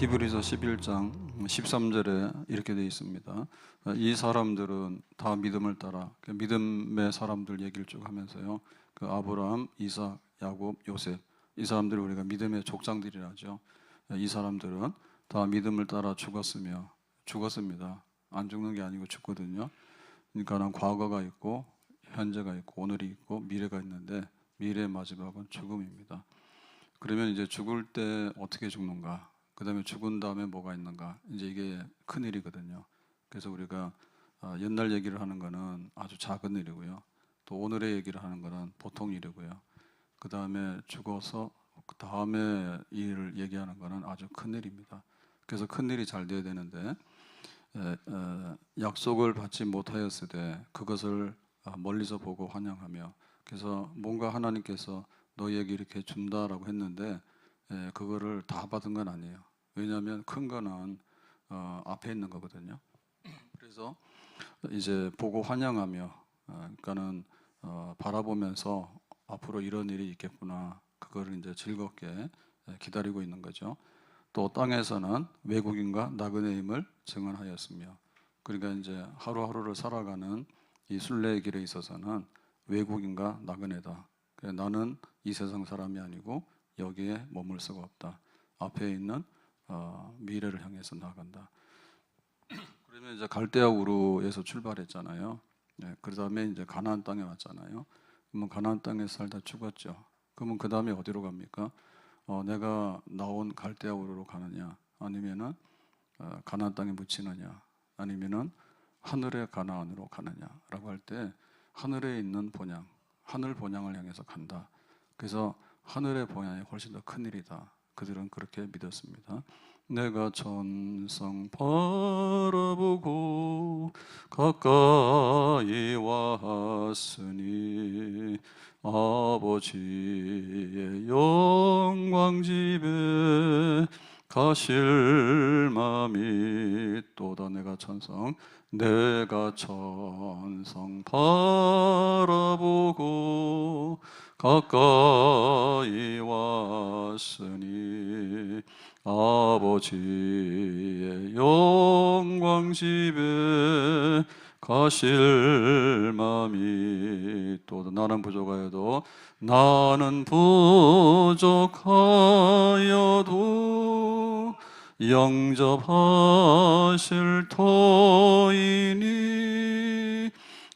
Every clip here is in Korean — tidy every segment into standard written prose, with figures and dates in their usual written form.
히브리서 11장 13절에 이렇게 되어 있습니다. 이 사람들은 다 믿음을 따라, 믿음의 사람들 얘기를 쭉 하면서요, 그 아브라함, 이삭, 야곱, 요셉, 이 사람들을 우리가 믿음의 족장들이라죠. 이 사람들은 다 믿음을 따라 죽었습니다. 안 죽는 게 아니고 죽거든요. 그러니까 과거가 있고 현재가 있고 오늘이 있고 미래가 있는데, 미래의 마지막은 죽음입니다. 그러면 이제 죽을 때 어떻게 죽는가? 그 다음에 죽은 다음에 뭐가 있는가? 이제 이게 큰 일이거든요. 그래서 우리가 옛날 얘기를 하는 거는 아주 작은 일이고요. 또 오늘의 얘기를 하는 거는 보통 일이고요. 그 다음에 죽어서 그 다음에 일을 얘기하는 거는 아주 큰 일입니다. 그래서 큰 일이 잘 돼야 되는데, 약속을 받지 못하였을 때 그것을 멀리서 보고 환영하며, 그래서 뭔가 하나님께서 너희에게 이렇게 준다라고 했는데 그거를 다 받은 건 아니에요. 왜냐하면 큰 거는 앞에 있는 거거든요. 그래서 이제 보고 환영하며, 그러니까는 바라보면서 앞으로 이런 일이 있겠구나, 그거를 이제 즐겁게 기다리고 있는 거죠. 또 땅에서는 외국인과 나그네임을 증언하였으며, 그러니까 이제 하루하루를 살아가는 이 순례의 길에 있어서는 외국인과 나그네다. 나는 이 세상 사람이 아니고 여기에 머물 수가 없다. 앞에 있는 미래를 향해서 나간다. 그러면 이제 갈대아 우르에서 출발했잖아요. 그 다음에 이제 가나안 땅에 왔잖아요. 그러면 가나안 땅에서 살다 죽었죠. 그러면 그 다음에 어디로 갑니까? 내가 나온 갈대아 우르로 가느냐, 아니면은 가나안 땅에 묻히느냐, 아니면은 하늘의 가나안으로 가느냐라고 할 때 하늘에 있는 본향, 하늘 본향을 향해서 간다. 그래서 하늘의 본향이 훨씬 더 큰 일이다. 그들은 그렇게 믿었습니다. 내가 천성 바라보고 가까이 왔으니 아버지의 영광 집에 가실 마음이 또다. 내가 천성 바라보고 가까이 왔으니 아버지의 영광 집에 가실 마음이 또다. 나는 부족하여도 영접하실 터이니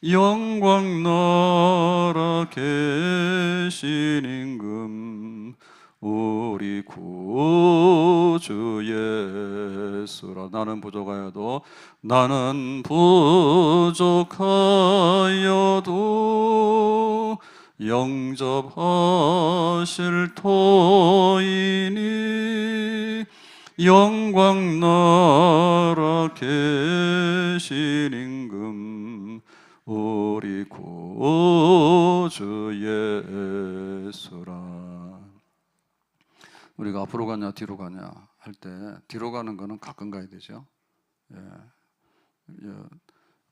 영광 나라 계신 임금 우리 구주 예수라. 나는 부족하여도 영접하실 터이니 영광 나라 계신 임금 우리 구주 예수라. 우리가 앞으로 가냐 뒤로 가냐 할 때 뒤로 가는 거는 가끔 가야 되죠.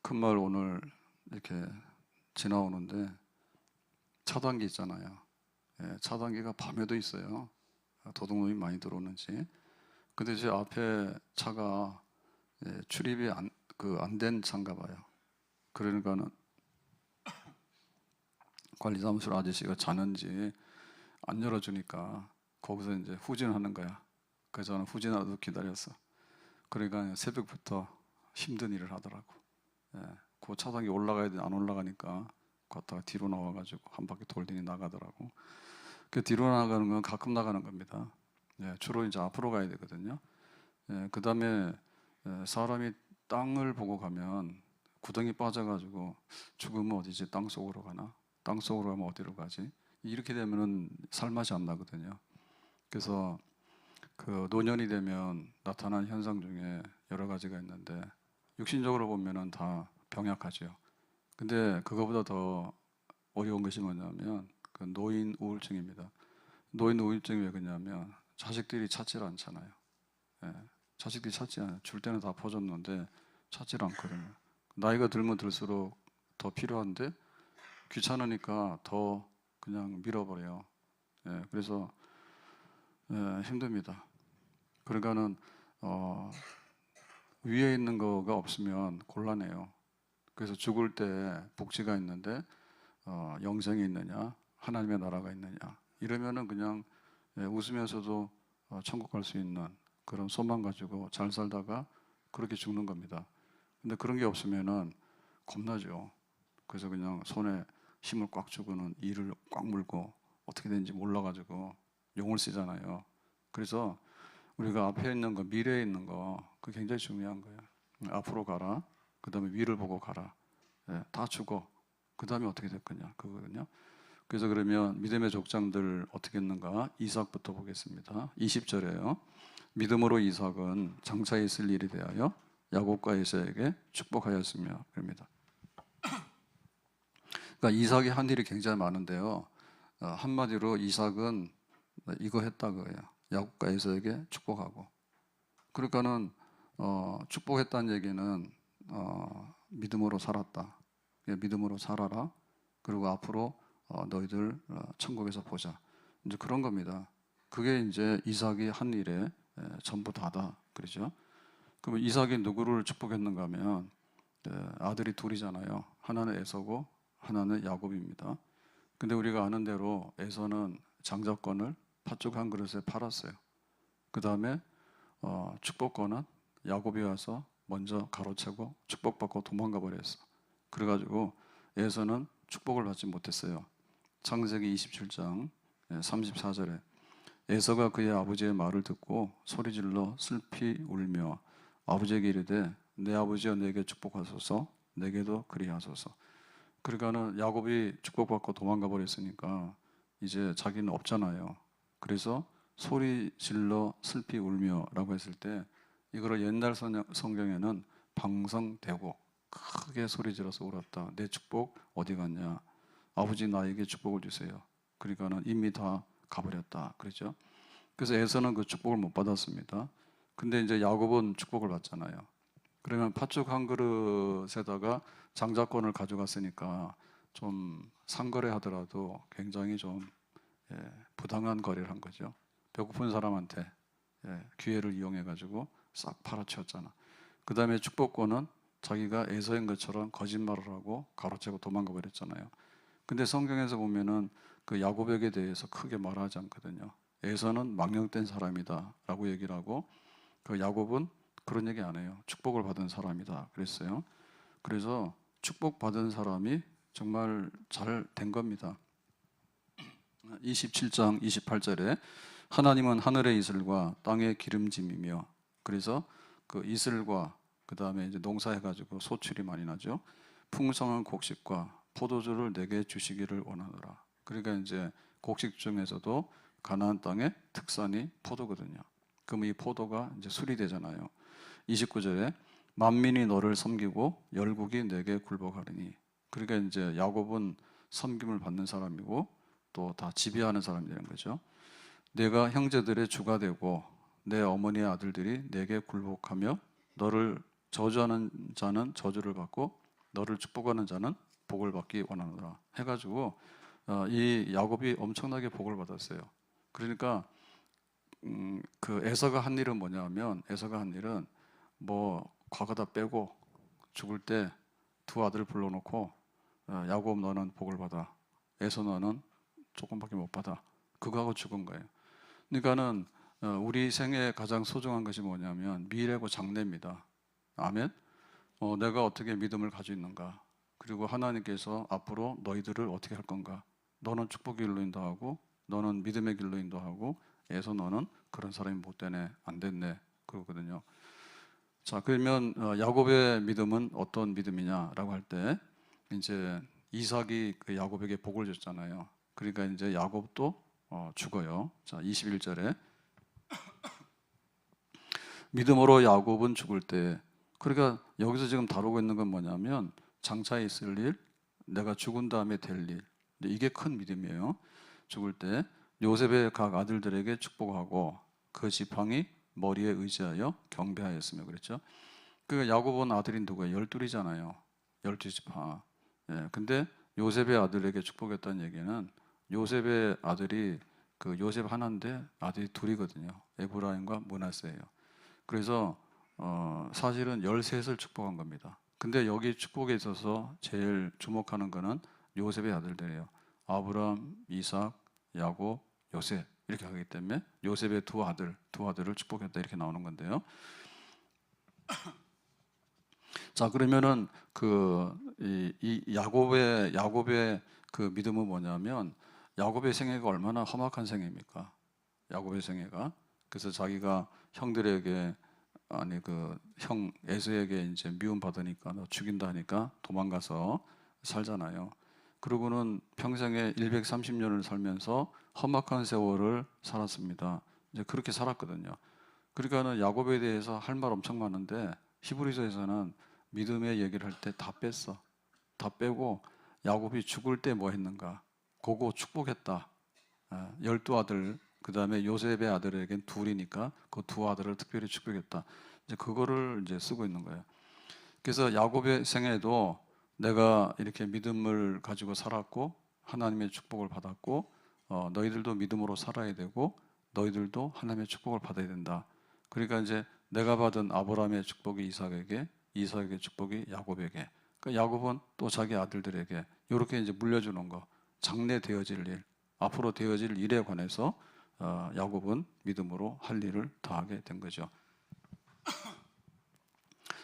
큰 마을 오늘 이렇게 지나오는데 차단기 있잖아요. 차단기가 밤에도 있어요. 도둑놈이 많이 들어오는지. 근데 제 앞에 차가 출입이 안 된 차인가 봐요. 그러니까는 관리사무소 아저씨가 자는지 안 열어주니까 거기서 이제 후진하는 거야. 그래서 저는 후진하도 기다렸어. 그러니까 새벽부터 힘든 일을 하더라고. 그 차단기 올라가야 돼. 안 올라가니까 걷다가 뒤로 나와가지고 한 바퀴 돌더니 나가더라고. 그 뒤로 나가는 건 가끔 나가는 겁니다. 주로 이제 앞으로 가야 되거든요. 그 다음에 사람이 땅을 보고 가면 구덩이 빠져가지고 죽으면 어디지? 땅 속으로 가나? 땅 속으로 가면 어디로 가지? 이렇게 되면은 살맛이 안 나거든요. 그래서 그 노년이 되면 나타나는 현상 중에 여러 가지가 있는데, 육신적으로 보면은 다 병약하죠. 근데 그거보다 더 어려운 것이 뭐냐면 그 노인 우울증입니다. 노인 우울증이 왜 그러냐면 자식들이 찾질 않잖아요. 자식들이 찾지 않아요. 줄 때는 다 퍼줬는데 찾질 않거든요. 나이가 들면 들수록 더 필요한데 귀찮으니까 더 그냥 밀어버려요. 그래서 힘듭니다. 그러니까는 어, 위에 있는 거가 없으면 곤란해요. 그래서 죽을 때 복지가 있는데 영생이 있느냐, 하나님의 나라가 있느냐, 이러면은 그냥 웃으면서도 천국 갈 수 있는 그런 소망 가지고 잘 살다가 그렇게 죽는 겁니다. 근데 그런 게 없으면은 겁나죠. 그래서 그냥 손에 힘을 꽉 주고는 이를 꽉 물고 어떻게 되는지 몰라가지고 용을 쓰잖아요. 그래서 우리가 앞에 있는 거, 미래에 있는 거, 그게 굉장히 중요한 거예요. 앞으로 가라. 그 다음에 위를 보고 가라. 다 죽어. 그 다음에 어떻게 될 거냐. 그거거든요. 그래서 그러면 믿음의 족장들 어떻게 했는가? 이삭부터 보겠습니다. 20절에요. 믿음으로 이삭은 장차 있을 일에 대하여 야곱과 에서에게 축복하였으며 그럽니다. 그러니까 이삭이 한 일이 굉장히 많은데요. 한마디로 이삭은 이거 했다 그거예요. 야곱과 에서에게 축복하고. 그러니까는 축복했다는 얘기는 믿음으로 살았다. 믿음으로 살아라. 그리고 앞으로 너희들 천국에서 보자. 이제 그런 겁니다. 그게 이제 이삭이 한 일의 전부 다다. 그러죠. 그러면 이삭이 누구를 축복했는가 하면 아들이 둘이잖아요. 하나는 에서고 하나는 야곱입니다. 근데 우리가 아는 대로 에서는 장자권을 팥죽 한 그릇에 팔았어요. 그 다음에 축복권은 야곱이 와서 먼저 가로채고 축복받고 도망가 버렸어. 그래가지고 에서는 축복을 받지 못했어요. 창세기 27장 34절에 에서가 그의 아버지의 말을 듣고 소리질러 슬피 울며 아버지에게 이르되 내 아버지여 내게 축복하소서 내게도 그리하소서. 그러니까는 야곱이 축복받고 도망가 버렸으니까 이제 자기는 없잖아요. 그래서 소리 질러 슬피 울며라고 했을 때 이거를 옛날 성경에는 방성되고 크게 소리 질러서 울었다. 내 축복 어디 갔냐? 아버지 나에게 축복을 주세요. 그러니까는 이미 다 가버렸다. 그렇죠? 그래서 에서는 그 축복을 못 받았습니다. 근데 이제 야곱은 축복을 받잖아요. 그러면 팥죽 한 그릇에다가 장자권을 가져갔으니까 좀 상거래 하더라도 굉장히 좀 부당한 거래를 한 거죠. 배고픈 사람한테 기회를 이용해 가지고 싹 팔아치웠잖아. 그 다음에 축복권은 자기가 에서인 것처럼 거짓말을 하고 가로채고 도망가 버렸잖아요. 근데 성경에서 보면은 그 야곱에게 대해서 크게 말하지 않거든요. 에서는 망령된 사람이다라고 얘기를 하고 그 야곱은 그런 얘기 안 해요. 축복을 받은 사람이다 그랬어요. 그래서 축복받은 사람이 정말 잘 된 겁니다. 27장 28절에 하나님은 하늘의 이슬과 땅의 기름짐이며 그래서 그 이슬과 그 다음에 이제 농사해가지고 소출이 많이 나죠. 풍성한 곡식과 포도주를 내게 주시기를 원하노라. 그러니까 이제 곡식 중에서도 가나안 땅의 특산이 포도거든요. 그럼 이 포도가 이제 술이 되잖아요. 29절에 만민이 너를 섬기고 열국이 내게 굴복하리니. 그러니까 이제 야곱은 섬김을 받는 사람이고 또 다 지배하는 사람이 되는 거죠. 내가 형제들의 주가 되고 내 어머니의 아들들이 내게 굴복하며 너를 저주하는 자는 저주를 받고 너를 축복하는 자는 복을 받기 원하노라 해가지고 이 야곱이 엄청나게 복을 받았어요. 그러니까 그 에서가 한 일은 뭐냐면 에서가 한 일은 뭐 과거 다 빼고 죽을 때 두 아들을 불러놓고 야곱 너는 복을 받아 에서 너는 조금밖에 못 받아 그거 하고 죽은 거예요. 그러니까는 우리 생에 가장 소중한 것이 뭐냐면 미래고 장래입니다. 아멘. 내가 어떻게 믿음을 가지고 있는가 그리고 하나님께서 앞으로 너희들을 어떻게 할 건가 너는 축복의 길로 인도하고 너는 믿음의 길로 인도하고 에서 너는 그런 사람이 못 되네 안 됐네 그러거든요. 자 그러면 야곱의 믿음은 어떤 믿음이냐라고 할 때 이제 이삭이 그 야곱에게 복을 줬잖아요. 그러니까 이제 야곱도 죽어요. 자 21절에 믿음으로 야곱은 죽을 때 그러니까 여기서 지금 다루고 있는 건 뭐냐면 장차에 있을 일, 내가 죽은 다음에 될 일. 이게 큰 믿음이에요. 죽을 때 요셉의 각 아들들에게 축복하고 그 지팡이 머리에 의지하여 경배하였으며 그랬죠. 그 야곱은 아들이 누구예요? 12이잖아요. 12지파. 예, 근데 요셉의 아들에게 축복했다는 얘기는 요셉의 아들이 그 요셉 하나인데 아들이 둘이거든요. 에브라임과 므낫세예요. 그래서 사실은 13을 축복한 겁니다. 근데 여기 축복에 있어서 제일 주목하는 거는 요셉의 아들들이에요. 아브람, 이삭, 야곱, 요셉 이렇게 하기 때문에 요셉의 두 아들을 축복했다 이렇게 나오는 건데요. 자, 그러면은 이 야곱의 그 믿음은 뭐냐면, 야곱의 생애가 얼마나 험악한 생애입니까? 야곱의 생애가. 그래서 자기가 형들에게, 아니 그 형 에서에게 이제 미움 받으니까 너 죽인다 하니까 도망가서 살잖아요. 그러고는 평생에 130년을 살면서 험악한 세월을 살았습니다. 이제 그렇게 살았거든요. 그러니까는 야곱에 대해서 할 말 엄청 많은데 히브리서에서는 믿음의 얘기를 할 때 다 뺐어. 다 빼고 야곱이 죽을 때 뭐 했는가? 그거 축복했다. 12아들, 그 다음에 요셉의 아들에겐 둘이니까 그 두 아들을 특별히 축복했다. 이제 그거를 이제 쓰고 있는 거예요. 그래서 야곱의 생애도 내가 이렇게 믿음을 가지고 살았고 하나님의 축복을 받았고 너희들도 믿음으로 살아야 되고 너희들도 하나님의 축복을 받아야 된다. 그러니까 이제 내가 받은 아브라함의 축복이 이삭에게, 이삭의 축복이 야곱에게, 그러니까 야곱은 또 자기 아들들에게 이렇게 이제 물려주는 거, 장래 되어질 일, 앞으로 되어질 일에 관해서 야곱은 믿음으로 할 일을 다하게 된 거죠.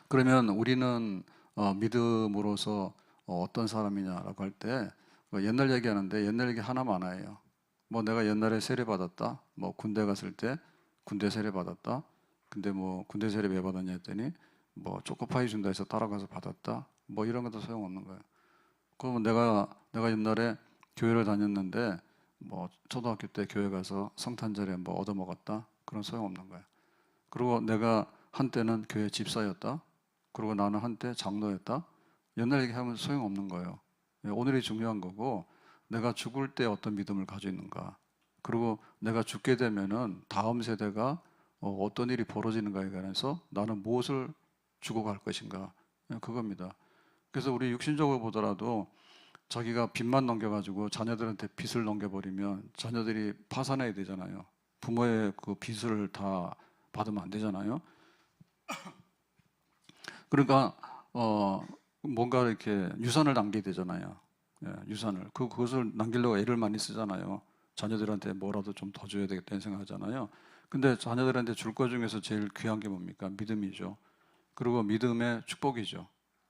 그러면 우리는 믿음으로서 어떤 사람이냐라고 할 때 옛날 얘기하는데 옛날 얘기 하나 많아요. 뭐 내가 옛날에 세례 받았다. 뭐 군대 갔을 때 군대 세례 받았다. 근데 뭐 군대 세례 왜 받았냐 했더니 뭐 초코파이 준다 해서 따라가서 받았다. 뭐 이런 것도 소용없는 거예요. 그러면 내가 옛날에 교회를 다녔는데 뭐 초등학교 때 교회 가서 성탄절에 뭐 얻어먹었다. 그런 소용없는 거예요. 그리고 내가 한때는 교회 집사였다. 그리고 나는 한때 장로였다. 옛날 얘기하면 소용없는 거예요. 오늘이 중요한 거고 내가 죽을 때 어떤 믿음을 가지고 있는가. 그리고 내가 죽게 되면은 다음 세대가 어떤 일이 벌어지는가에 관해서 나는 무엇을 주고 갈 것인가. 그겁니다. 그래서 우리 육신적으로 보더라도 자기가 빚만 넘겨가지고 자녀들한테 빚을 넘겨버리면 자녀들이 파산해야 되잖아요. 부모의 그 빚을 다 받으면 안 되잖아요. 그러니까 뭔가 이렇게 유산을 남기게 되잖아요. 예, 유산을 그것을 남기려고 애를 많이 쓰잖아요. 자녀들한테 뭐라도 좀 더 줘야 되겠다는 생각하잖아요. 근데 자녀들한테 줄 것 중에서 제일 귀한 게 뭡니까? 믿음이죠. 그리고 믿음의 축복이죠.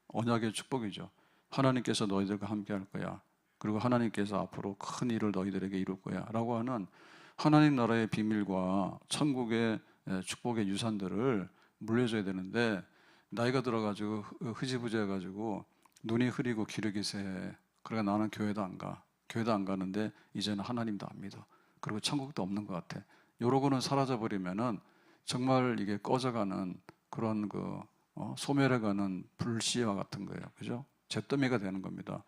언약의 축복이죠. 하나님께서 너희들과 함께 할 거야. 그리고 하나님께서 앞으로 큰 일을 너희들에게 이룰 거야. 라고 하는 하나님 나라의 비밀과 천국의 축복의 유산들을 물려줘야 되는데 나이가 들어가지고 흐지부지해가지고 눈이 흐리고 기력이 새. 그러니까 나는 교회도 안 가. 교회도 안 가는데 이제는 하나님도 안 믿어. 그리고 천국도 없는 것 같아. 요러고는 사라져버리면은 정말 이게 꺼져가는 그런 소멸해가는 불씨와 같은 거예요. 그죠? 잿더미가 되는 겁니다.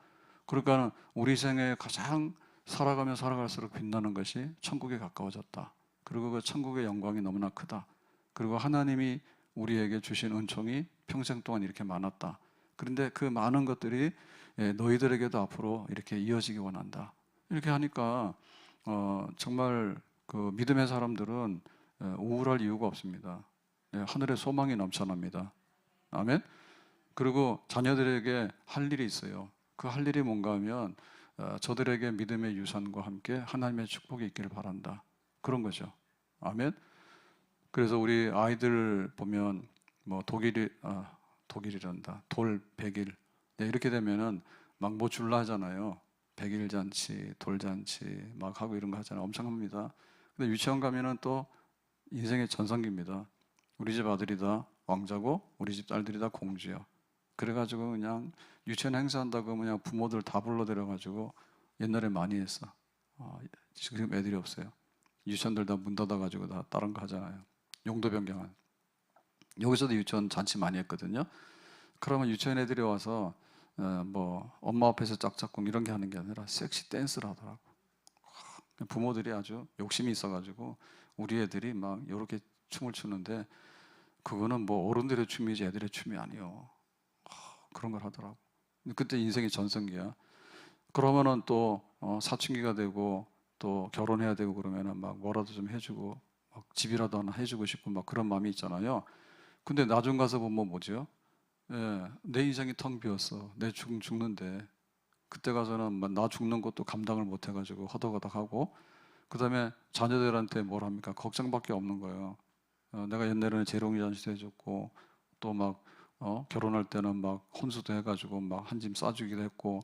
그러니까 우리 생에 가장 살아가면 살아갈수록 빛나는 것이 천국에 가까워졌다. 그리고 그 천국의 영광이 너무나 크다. 그리고 하나님이 우리에게 주신 은총이 평생 동안 이렇게 많았다. 그런데 그 많은 것들이 너희들에게도 앞으로 이렇게 이어지기 원한다. 이렇게 하니까 정말 그 믿음의 사람들은 우울할 이유가 없습니다. 하늘에 소망이 넘쳐납니다. 아멘. 그리고 자녀들에게 할 일이 있어요. 그 할 일이 뭔가 하면 저들에게 믿음의 유산과 함께 하나님의 축복이 있기를 바란다. 그런 거죠. 아멘. 그래서 우리 아이들 보면 뭐 독일이란다. 돌 100일. 네, 이렇게 되면은 막 뭐 줄라 하잖아요. 100일 잔치, 돌잔치 막 하고 이런 거 하잖아요. 엄청 합니다. 근데 유치원 가면은 또 인생의 전성기입니다. 우리 집 아들이 다 왕자고 우리 집 딸들이 다 공주야. 그래가지고 그냥 유치원 행사한다고 그냥 부모들 다 불러들여가지고 옛날에 많이 했어. 지금 애들이 없어요. 유치원들 다 문 닫아가지고 다 다른 거 하잖아요. 용도 변경한. 여기서도 유치원 잔치 많이 했거든요. 그러면 유치원 애들이 와서 뭐 엄마 앞에서 짝짝꿍 이런 게 하는 게 아니라 섹시 댄스를 하더라고. 부모들이 아주 욕심이 있어가지고 우리 애들이 막 이렇게 춤을 추는데 그거는 뭐 어른들의 춤이지 애들의 춤이 아니요. 그런 걸 하더라고. 그때 인생의 전성기야. 그러면은 또 사춘기가 되고 또 결혼해야 되고 그러면은 막 뭐라도 좀 해주고 막 집이라도 하나 해주고 싶고 막 그런 마음이 있잖아요. 근데 나중 가서 보면 뭐죠? 예, 내 인생이 텅 비었어. 내 죽는데 그때 가서는 나 죽는 것도 감당을 못 해가지고 허덕허덕하고 그다음에 자녀들한테 뭘 합니까? 걱정밖에 없는 거예요. 내가 옛날에는 재롱이 잔치도 해줬고 또 막 결혼할 때는 막 혼수도 해가지고 막 한 짐 싸주기도 했고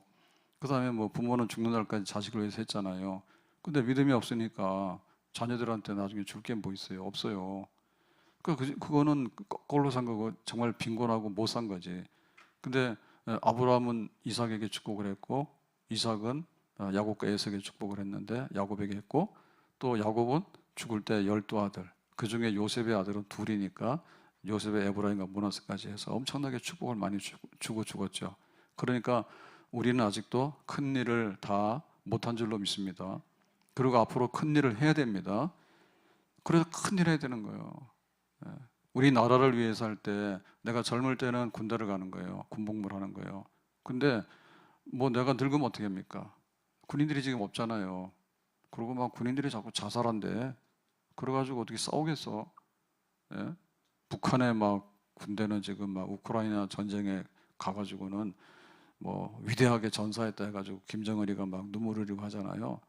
그다음에 뭐 부모는 죽는 날까지 자식을 위해서 했잖아요. 근데 믿음이 없으니까 자녀들한테 나중에 줄 게 뭐 있어요? 없어요. 그거는 거꾸로 산 거고 정말 빈곤하고 못 산 거지. 근데 아브라함은 이삭에게 축복을 했고 이삭은 야곱과 에서에게 축복을 했는데 야곱에게 했고 또 야곱은 죽을 때 12아들 그 중에 요셉의 아들은 둘이니까 요셉의 에브라임과 므낫세까지 해서 엄청나게 축복을 많이 주고 죽었죠. 그러니까 우리는 아직도 큰 일을 다 못한 줄로 믿습니다. 그리고 앞으로 큰 일을 해야 됩니다. 그래서 큰 일 해야 되는 거예요. 예. 우리 나라를 위해서 할 때 내가 젊을 때는 군대를 가는 거예요. 군복무를 하는 거예요. 근데 뭐 내가 늙으면 어떻게 합니까? 군인들이 지금 없잖아요. 그리고 막 군인들이 자꾸 자살한대. 그래가지고 어떻게 싸우겠어? 예? 북한에 막 군대는 지금 막 우크라이나 전쟁에 가가지고는 뭐 위대하게 전사했다 해가지고 김정은이가 막 눈물 흘리고 하잖아요.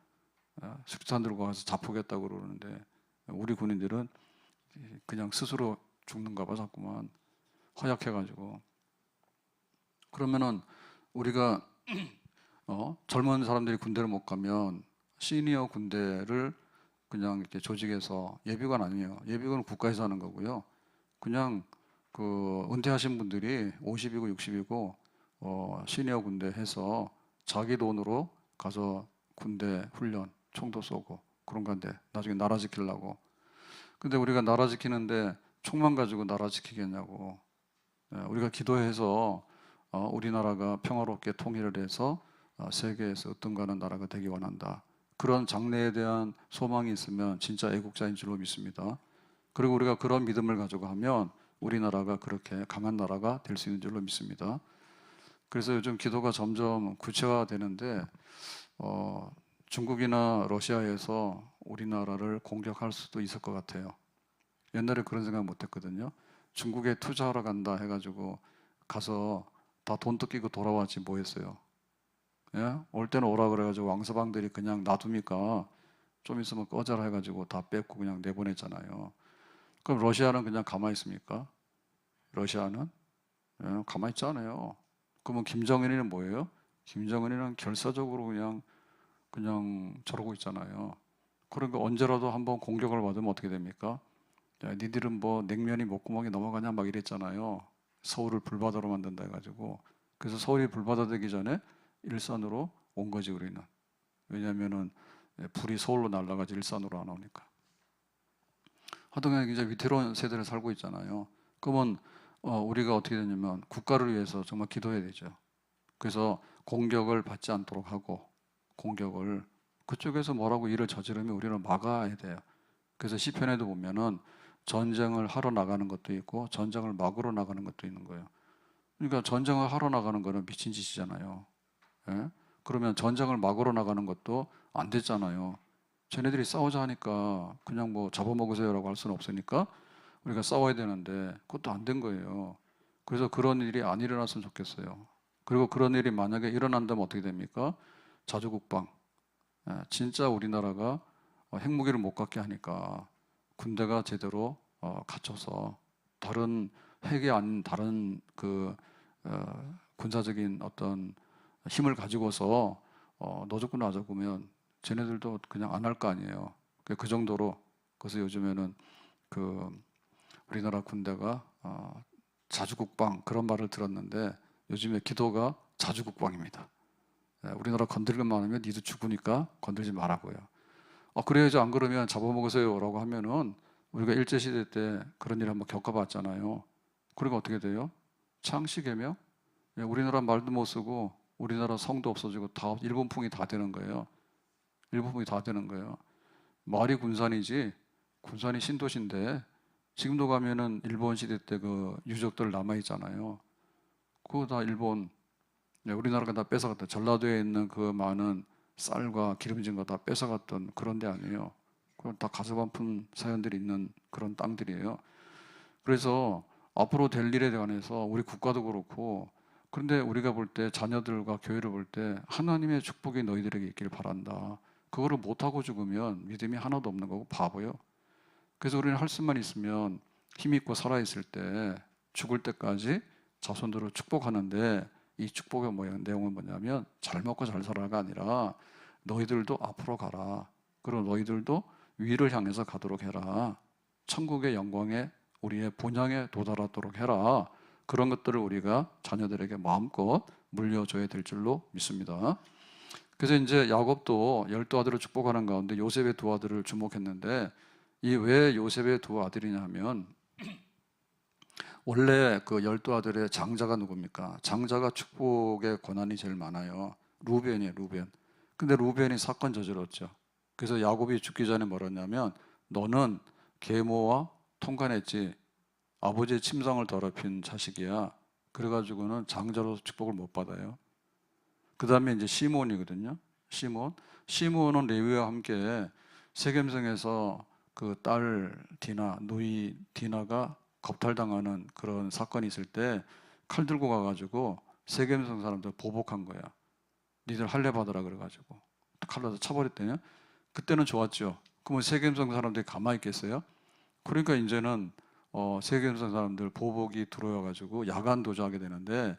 숙탄 들고 가서 자포겠다고 그러는데 우리 군인들은 그냥 스스로 죽는가 봐 자꾸만 허약해가지고 그러면은 우리가 젊은 사람들이 군대를 못 가면 시니어 군대를 그냥 이렇게 조직해서 예비관 아니에요. 예비관은 국가에서 하는 거고요. 그냥 그 은퇴하신 분들이 50이고 60이고 시니어 군대 해서 자기 돈으로 가서 군대 훈련, 총도 쏘고 그런 건데 나중에 나라 지키려고. 근데 우리가 나라 지키는데 총만 가지고 나라 지키겠냐고. 우리가 기도해서 우리나라가 평화롭게 통일을 해서 세계에서 어떤가는 나라가 되기 원한다. 그런 장래에 대한 소망이 있으면 진짜 애국자인 줄로 믿습니다. 그리고 우리가 그런 믿음을 가지고 하면 우리나라가 그렇게 강한 나라가 될 수 있는 줄로 믿습니다. 그래서 요즘 기도가 점점 구체화되는데 중국이나 러시아에서 우리나라를 공격할 수도 있을 것 같아요. 옛날에 그런 생각 못 했거든요. 중국에 투자하러 간다 해가지고 가서 다 돈 뜯기고 돌아왔지 뭐 했어요. 예? 올 때는 오라 그래가지고 왕서방들이 그냥 놔두니까 좀 있으면 꺼져라 해가지고 다 뺏고 그냥 내보냈잖아요. 그럼 러시아는 그냥 가만히 있습니까? 러시아는 가만히 있지 않아요. 그러면 김정은이는 뭐예요? 김정은이는 결사적으로 그냥 저러고 있잖아요. 그러니까 언제라도 한번 공격을 받으면 어떻게 됩니까? 야, 니들은 뭐 냉면이 목구멍에 넘어가냐 막 이랬잖아요. 서울을 불바다로 만든다 해가지고. 그래서 서울이 불바다 되기 전에 일산으로 온 거지 우리는. 왜냐하면은 불이 서울로 날아가지 일산으로 안 오니까. 하여튼 이제 위태로운 세대를 살고 있잖아요. 그러면 우리가 어떻게 되냐면 국가를 위해서 정말 기도해야 되죠. 그래서 공격을 받지 않도록 하고 공격을 그쪽에서 뭐라고 일을 저지르면 우리는 막아야 돼요. 그래서 시편에도 보면은 전쟁을 하러 나가는 것도 있고 전쟁을 막으러 나가는 것도 있는 거예요. 그러니까 전쟁을 하러 나가는 거는 미친 짓이잖아요. 예? 그러면 전쟁을 막으러 나가는 것도 안 됐잖아요. 쟤네들이 싸우자 하니까 그냥 뭐 잡아먹으세요라고 할 수는 없으니까 우리가 싸워야 되는데 그것도 안 된 거예요. 그래서 그런 일이 안 일어났으면 좋겠어요. 그리고 그런 일이 만약에 일어난다면 어떻게 됩니까? 자주국방. 진짜 우리나라가 핵무기를 못 갖게 하니까 군대가 제대로 갖춰서 다른 핵이 아닌 다른 그 군사적인 어떤 힘을 가지고서 너 죽고 나 죽으면 쟤네들도 그냥 안 할 거 아니에요. 그 정도로 그래서 요즘에는 그 우리나라 군대가 자주국방 그런 말을 들었는데 요즘에 기도가 자주국방입니다. 우리나라 건들기만 하면 니도 죽으니까 건들지 말라고요. 그래야지 안 그러면 잡아먹으세요라고 하면은 우리가 일제시대 때 그런 일 한번 겪어봤잖아요. 그리고 어떻게 돼요? 창씨개명? 우리나라 말도 못 쓰고 우리나라 성도 없어지고 다 일본풍이 다 되는 거예요. 일본풍이 다 되는 거예요. 말이 군산이지 군산이 신도시인데 지금도 가면은 일본 시대 때 그 유적들 남아 있잖아요. 그거 다 일본 우리나라가 다 뺏어갔다. 전라도에 있는 그 많은 쌀과 기름진 거 다 뺏어갔던 그런 데 아니에요. 그건 다 가슴 아픈 사연들이 있는 그런 땅들이에요. 그래서 앞으로 될 일에 관해서 우리 국가도 그렇고, 그런데 우리가 볼 때 자녀들과 교회를 볼 때 하나님의 축복이 너희들에게 있길 바란다. 그거를 못하고 죽으면 믿음이 하나도 없는 거고 바보요. 그래서 우리는 할 수만 있으면 힘 있고 살아있을 때 죽을 때까지 자손들을 축복하는데, 이 축복의 내용은 뭐냐면 잘 먹고 잘 살아가 아니라 너희들도 앞으로 가라. 그리고 너희들도 위를 향해서 가도록 해라. 천국의 영광에 우리의 본향에 도달하도록 해라. 그런 것들을 우리가 자녀들에게 마음껏 물려줘야 될 줄로 믿습니다. 그래서 이제 야곱도 12아들을 축복하는 가운데 요셉의 2아들을 주목했는데, 이 왜 요셉의 2아들이냐 하면, 원래 그 12아들의 장자가 누굽니까? 장자가 축복의 권한이 제일 많아요. 루벤이에요, 루벤. 근데 루벤이 사건 저질렀죠. 그래서 야곱이 죽기 전에 뭐라 했냐면, 너는 계모와 통관했지, 아버지의 침상을 더럽힌 자식이야. 그래가지고는 장자로 축복을 못 받아요. 그 다음에 이제 시몬이거든요. 시몬은 레위와 함께 세겜성에서 그 딸 디나, 누이 디나가 겁탈당하는 그런 사건이 있을 때 칼 들고 가가지고 세겜성 사람들 보복한 거야. 니들 할례 받으라 그래가지고 칼로 쳐버렸더니, 그때는 좋았죠. 그러면 세겜성 사람들이 가만히 있겠어요? 그러니까 이제는 세겜성 사람들 보복이 들어와가지고 야간 도주하게 되는데,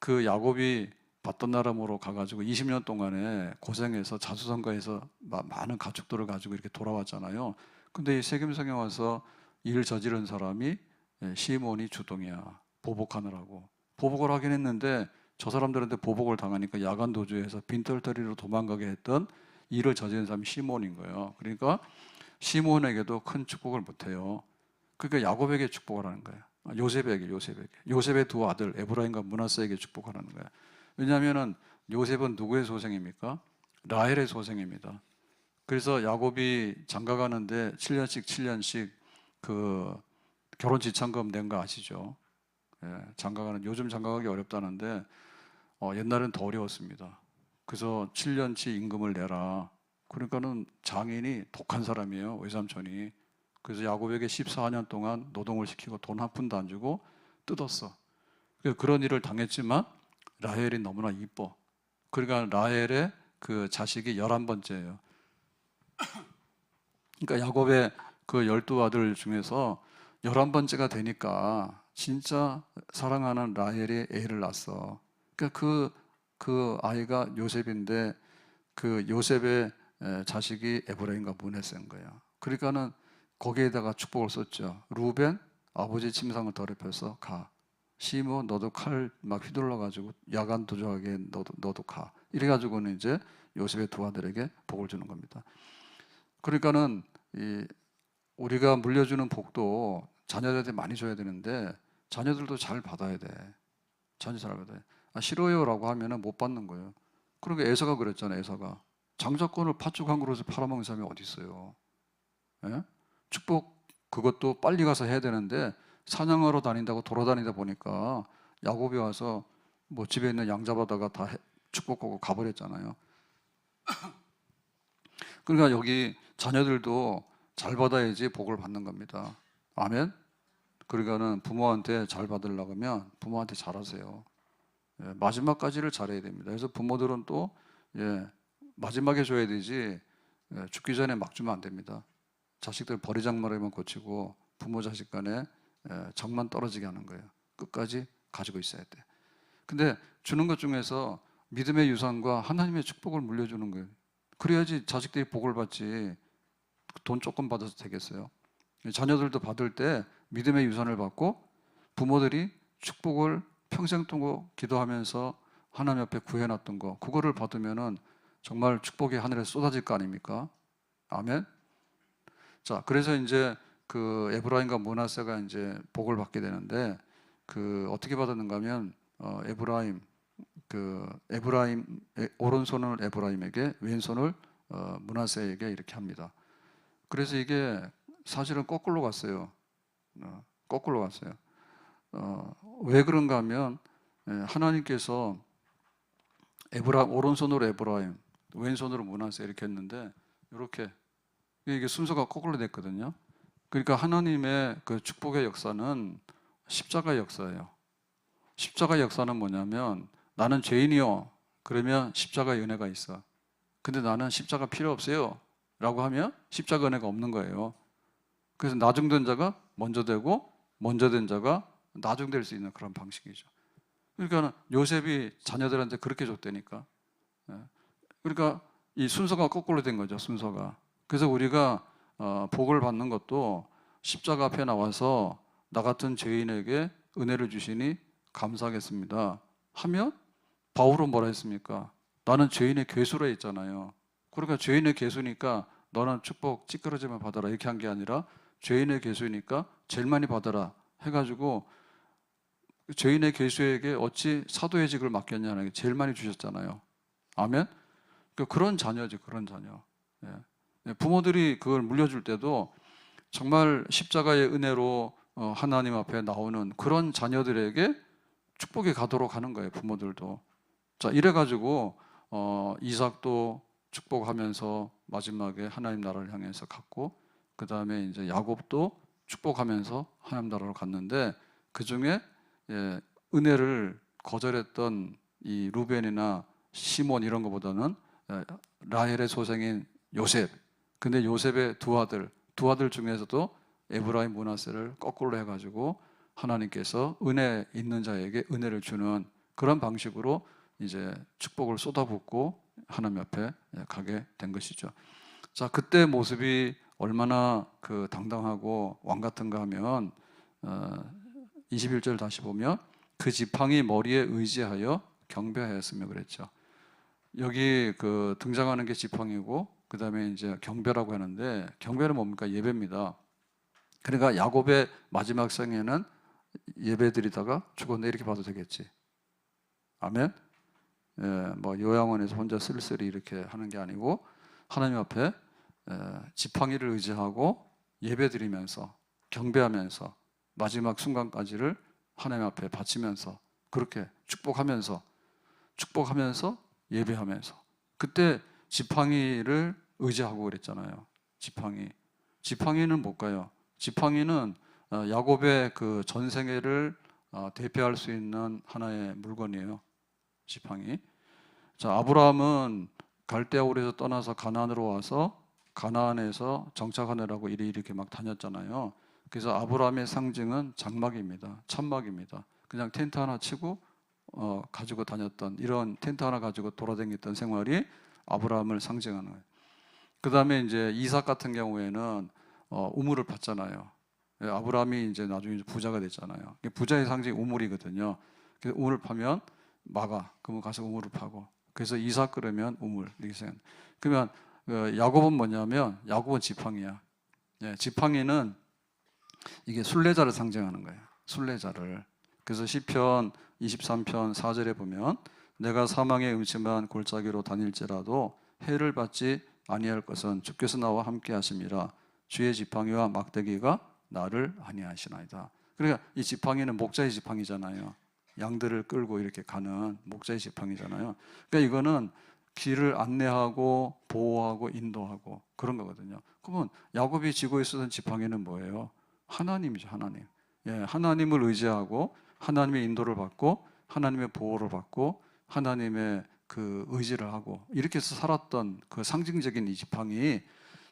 그 야곱이 받던 나라로 가가지고 20년 동안에 고생해서 자수성가해서 많은 가축들을 가지고 이렇게 돌아왔잖아요. 근데 이 세겜성에 와서 일 저지른 사람이 시몬이 주동이야. 보복하느라고. 보복을 하긴 했는데 저 사람들한테 보복을 당하니까 야간 도주해서 빈털터리로 도망가게 했던 일을 저지른 사람이 시몬인 거예요. 그러니까 시몬에게도 큰 축복을 못해요. 그러니까 야곱에게 축복을 하는 거예요. 요셉의 2아들 에브라임과 므낫세에게 축복하는 거예요. 왜냐하면 요셉은 누구의 소생입니까? 라헬의 소생입니다. 그래서 야곱이 장가가는데 7년씩 그 결혼 지참금 낸 거 아시죠? 예, 장가가는, 요즘 장가가기 어렵다는데 옛날엔 더 어려웠습니다. 그래서 7년치 임금을 내라. 그러니까는 장인이 독한 사람이에요, 외삼촌이. 그래서 야곱에게 14년 동안 노동을 시키고 돈 한 푼도 안 주고 뜯었어. 그런 일을 당했지만 라헬이 너무나 이뻐. 그러니까 라헬의 그 자식이 11번째예요. 그러니까 야곱의 그 12아들 중에서 11번째가 되니까 진짜 사랑하는 라헬이 애를 낳았어. 그러니까 그 아이가 요셉인데, 그 요셉의 자식이 에브라임과 므낫세인 거예요. 그러니까는 거기에다가 축복을 썼죠. 루벤, 아버지 침상을 더럽혀서 가. 시몬, 너도 칼 막 휘둘러 가지고 야간 도주하게 너도 가. 이래 가지고는 이제 요셉의 2아들에게 복을 주는 겁니다. 그러니까는 우리가 물려주는 복도 자녀들한테 많이 줘야 되는데 자녀들도 잘 받아야 돼. 자녀 잘 받아야 돼. 싫어요라고 하면은 못 받는 거예요. 그러니까 에서가 그랬잖아요. 에서가 장자권을 팥죽 한 그릇을 팔아먹는 사람이 어디 있어요? 예? 축복 그것도 빨리 가서 해야 되는데 사냥하러 다닌다고 돌아다니다 보니까 야곱이 와서 뭐 집에 있는 양 잡아다가 다 축복하고 가버렸잖아요. 그러니까 여기 자녀들도 잘 받아야지 복을 받는 겁니다. 아멘. 그러니까는 부모한테 잘 받으려고 하면 부모한테 잘하세요. 예, 마지막까지를 잘해야 됩니다. 그래서 부모들은 또 마지막에 줘야 되지, 죽기 전에 막 주면 안 됩니다. 자식들 버리장머리만 고치고 부모 자식 간에 정만 떨어지게 하는 거예요. 끝까지 가지고 있어야 돼. 근데 주는 것 중에서 믿음의 유산과 하나님의 축복을 물려주는 거예요. 그래야지 자식들이 복을 받지. 돈 조금 받아서 되겠어요? 자녀들도 받을 때 믿음의 유산을 받고 부모들이 축복을 평생 동안 기도하면서 하나님 앞에 구해놨던 거, 그거를 받으면은 정말 축복이 하늘에 쏟아질 거 아닙니까? 아멘. 자, 그래서 이제 그 에브라임과 므낫세가 이제 복을 받게 되는데, 그 어떻게 받았는가 하면 에브라임 오른손을 에브라임에게, 왼손을 므낫세에게 이렇게 합니다. 그래서 이게 사실은 거꾸로 갔어요. 거꾸로 갔어요. 왜 그런가 하면 하나님께서 오른손으로 에브라임, 왼손으로 므낫세 이렇게 했는데, 이렇게 이게 순서가 거꾸로 됐거든요. 그러니까 하나님의 그 축복의 역사는 십자가의 역사예요. 십자가의 역사는 뭐냐면 나는 죄인이요. 그러면 십자가의 은혜가 있어. 근데 나는 십자가 필요 없어요. 라고 하면 십자가 은혜가 없는 거예요. 그래서 나중된 자가 먼저 되고 먼저 된 자가 나중될 수 있는 그런 방식이죠. 그러니까 요셉이 자녀들한테 그렇게 줬다니까. 예. 그러니까 이 순서가 거꾸로 된 거죠. 순서가. 그래서 우리가 복을 받는 것도 십자가 앞에 나와서 나 같은 죄인에게 은혜를 주시니 감사하겠습니다 하면 바울은 뭐라 했습니까? 나는 죄인의 괴수라 했잖아요. 그러니까 죄인의 괴수니까 너는 축복 찌끄러지면 받아라 이렇게 한 게 아니라 죄인의 괴수니까 제일 많이 받아라 해가지고 죄인의 괴수에게 어찌 사도의 직을 맡겼냐는 게 제일 많이 주셨잖아요. 아멘? 그런 자녀지, 그런 자녀. 예. 부모들이 그걸 물려줄 때도 정말 십자가의 은혜로 하나님 앞에 나오는 그런 자녀들에게 축복이 가도록 하는 거예요, 부모들도. 자, 이래가지고 이삭도 축복하면서 마지막에 하나님 나라를 향해서 갔고, 그 다음에 이제 야곱도 축복하면서 하나님 나라로 갔는데, 그 중에 은혜를 거절했던 이 루벤이나 시몬 이런 것보다는 라헬의 소생인 요셉. 근데 요셉의 두 아들 중에서도 에브라임 므낫세를 거꾸로 해가지고 하나님께서 은혜 있는 자에게 은혜를 주는 그런 방식으로 이제 축복을 쏟아붓고 하나님 앞에 가게 된 것이죠. 자, 그때 모습이 얼마나 그 당당하고 왕 같은가 하면 21절 다시 보면 그 지팡이 머리에 의지하여 경배하였으며 그랬죠. 여기 그 등장하는 게 지팡이고 그 다음에 이제 경배라고 하는데 경배는 뭡니까? 예배입니다. 그러니까 야곱의 마지막 생에는 예배 드리다가 죽었네 이렇게 봐도 되겠지. 아멘. 예, 뭐 요양원에서 혼자 쓸쓸히 이렇게 하는 게 아니고 하나님 앞에 지팡이를 의지하고 예배 드리면서 경배하면서 마지막 순간까지를 하나님 앞에 바치면서 그렇게 축복하면서 예배하면서 그때 지팡이를 의지하고 그랬잖아요. 지팡이는 뭘까요? 지팡이는 야곱의 그 전생애를 대표할 수 있는 하나의 물건이에요. 지팡이. 자, 아브라함은 갈대아 우르에서 떠나서 가나안으로 와서 가나안에서 정착하느라고 이렇게 막 다녔잖아요. 그래서 아브라함의 상징은 장막입니다. 천막입니다. 그냥 텐트 하나 치고 가지고 다녔던 이런 텐트 하나 가지고 돌아다녔던 생활이 아브라함을 상징하는 거예요. 그 다음에 이제 이삭 같은 경우에는 우물을 팠잖아요. 아브라함이 이제 나중에 부자가 됐잖아요. 부자의 상징이 우물이거든요. 그래서 우물을 파면 막아. 그러면 가서 우물을 파고. 그래서 이삭 그러면 우물 이렇게 생각. 그러면 야곱은 뭐냐면 야곱은 지팡이야. 예, 지팡이는 이게 순례자를 상징하는 거예요. 순례자를. 그래서 시편 23편 4절에 보면 내가 사망의 음침한 골짜기로 다닐지라도 해를 받지 아니할 것은 주께서 나와 함께 하심이라 주의 지팡이와 막대기가 나를 안위하시나이다. 그러니까 이 지팡이는 목자의 지팡이잖아요. 양들을 끌고 이렇게 가는 목자의 지팡이잖아요. 그러니까 이거는 길을 안내하고 보호하고 인도하고 그런 거거든요. 그러면 야곱이 쥐고 있었던 지팡이는 뭐예요? 하나님이죠, 하나님. 예, 하나님을 의지하고 하나님의 인도를 받고 하나님의 보호를 받고 하나님의 그 의지를 하고 이렇게 해서 살았던 그 상징적인 이 지팡이.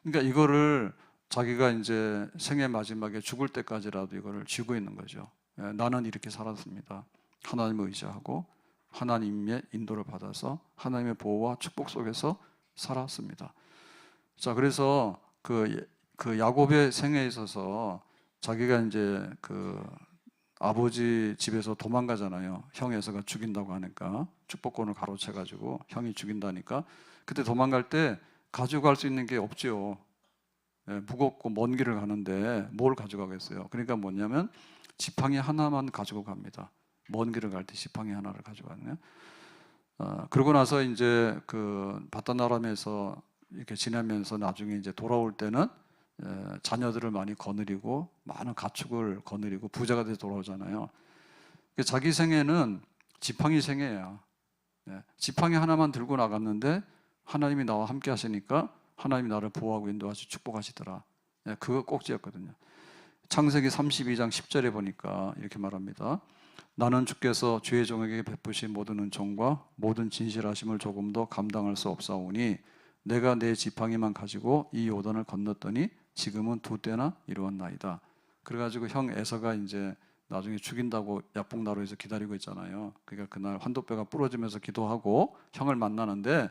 그러니까 이거를 자기가 이제 생애 마지막에 죽을 때까지라도 이거를 쥐고 있는 거죠. 예, 나는 이렇게 살았습니다. 하나님을 의지하고 하나님의 인도를 받아서 하나님의 보호와 축복 속에서 살았습니다. 자, 그래서 그 야곱의 생애에 있어서 자기가 이제 그 아버지 집에서 도망가잖아요. 형 에서가 죽인다고 하니까 축복권을 가로채가지고 형이 죽인다니까 그때 도망갈 때 가져갈 수 있는 게 없죠. 예, 무겁고 먼 길을 가는데 뭘 가져가겠어요? 그러니까 뭐냐면 지팡이 하나만 가지고 갑니다. 먼 길을 갈 때 지팡이 하나를 가져가는. 그러고 나서 이제 그 바다나람에서 이렇게 지내면서 나중에 이제 돌아올 때는 자녀들을 많이 거느리고 많은 가축을 거느리고 부자가 돼서 돌아오잖아요. 자기 생애는 지팡이 생애야. 지팡이 하나만 들고 나갔는데 하나님이 나와 함께 하시니까 하나님이 나를 보호하고 인도하시 축복하시더라. 예, 그거 꼭지였거든요. 창세기 32장 10절에 보니까 이렇게 말합니다. 나는 주께서 주의 종에게 베푸신 모든 은총과 모든 진실하심을 조금도 감당할 수 없사오니 내가 내 지팡이만 가지고 이 요단을 건넜더니 지금은 2때나 이루었나이다. 그래가지고 형 에서가 이제 나중에 죽인다고 야복나루에서 기다리고 있잖아요. 그러니까 그날 환도뼈가 부러지면서 기도하고 형을 만나는데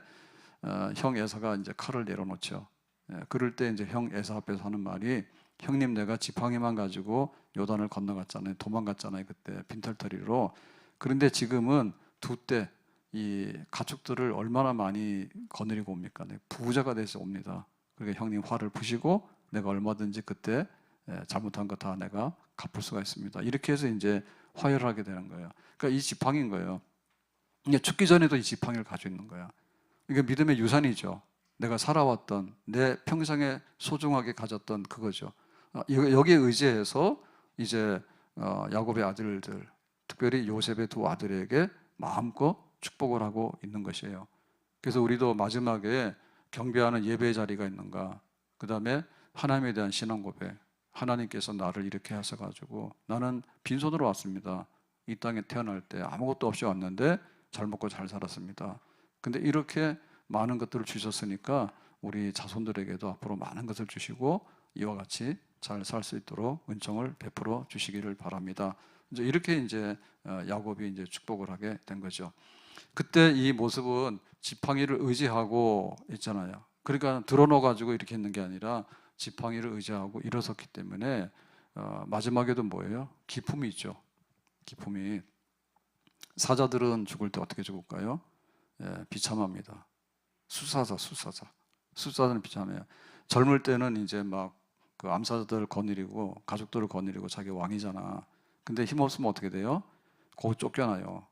형 에서가 이제 칼을 내려놓죠. 예, 그럴 때 이제 형 에서 앞에서 하는 말이 형님 내가 지팡이만 가지고 요단을 건너갔잖아요. 도망갔잖아요. 그때 빈털터리로. 그런데 지금은 2때 이 가축들을 얼마나 많이 거느리고 옵니까? 네, 부자가 돼서 옵니다. 그러니까 형님 화를 푸시고 내가 얼마든지 그때 잘못한 거 다 내가 갚을 수가 있습니다. 이렇게 해서 이제 화해를 하게 되는 거예요. 그러니까 이 지팡이인 거예요. 죽기 전에도 이 지팡이를 가지고 있는 거야. 이게 믿음의 유산이죠. 내가 살아왔던 내 평생에 소중하게 가졌던 그거죠. 여기에 의지해서 이제 야곱의 아들들, 특별히 요셉의 2 아들에게 마음껏 축복을 하고 있는 것이에요. 그래서 우리도 마지막에 경배하는 예배의 자리가 있는가, 그 다음에 하나님에 대한 신앙 고백, 하나님께서 나를 이렇게 하셔가지고 나는 빈손으로 왔습니다. 이 땅에 태어날 때 아무것도 없이 왔는데 잘 먹고 잘 살았습니다. 근데 이렇게 많은 것들을 주셨으니까 우리 자손들에게도 앞으로 많은 것을 주시고 이와 같이 잘 살 수 있도록 은총을 베풀어 주시기를 바랍니다. 이제 이렇게 이제 야곱이 이제 축복을 하게 된 거죠. 그때 이 모습은 지팡이를 의지하고 있잖아요. 그러니까 드러넣어 가지고 이렇게 있는 게 아니라 지팡이를 의지하고 일어섰기 때문에 마지막에도 뭐예요? 기품이 있죠. 기품이. 사자들은 죽을 때 어떻게 죽을까요? 예, 비참합니다. 수사자는 비참해요. 젊을 때는 이제 막 그 암사자들을 거느리고 가족들을 거느리고 자기 왕이잖아. 근데 힘없으면 어떻게 돼요? 거기 쫓겨나요.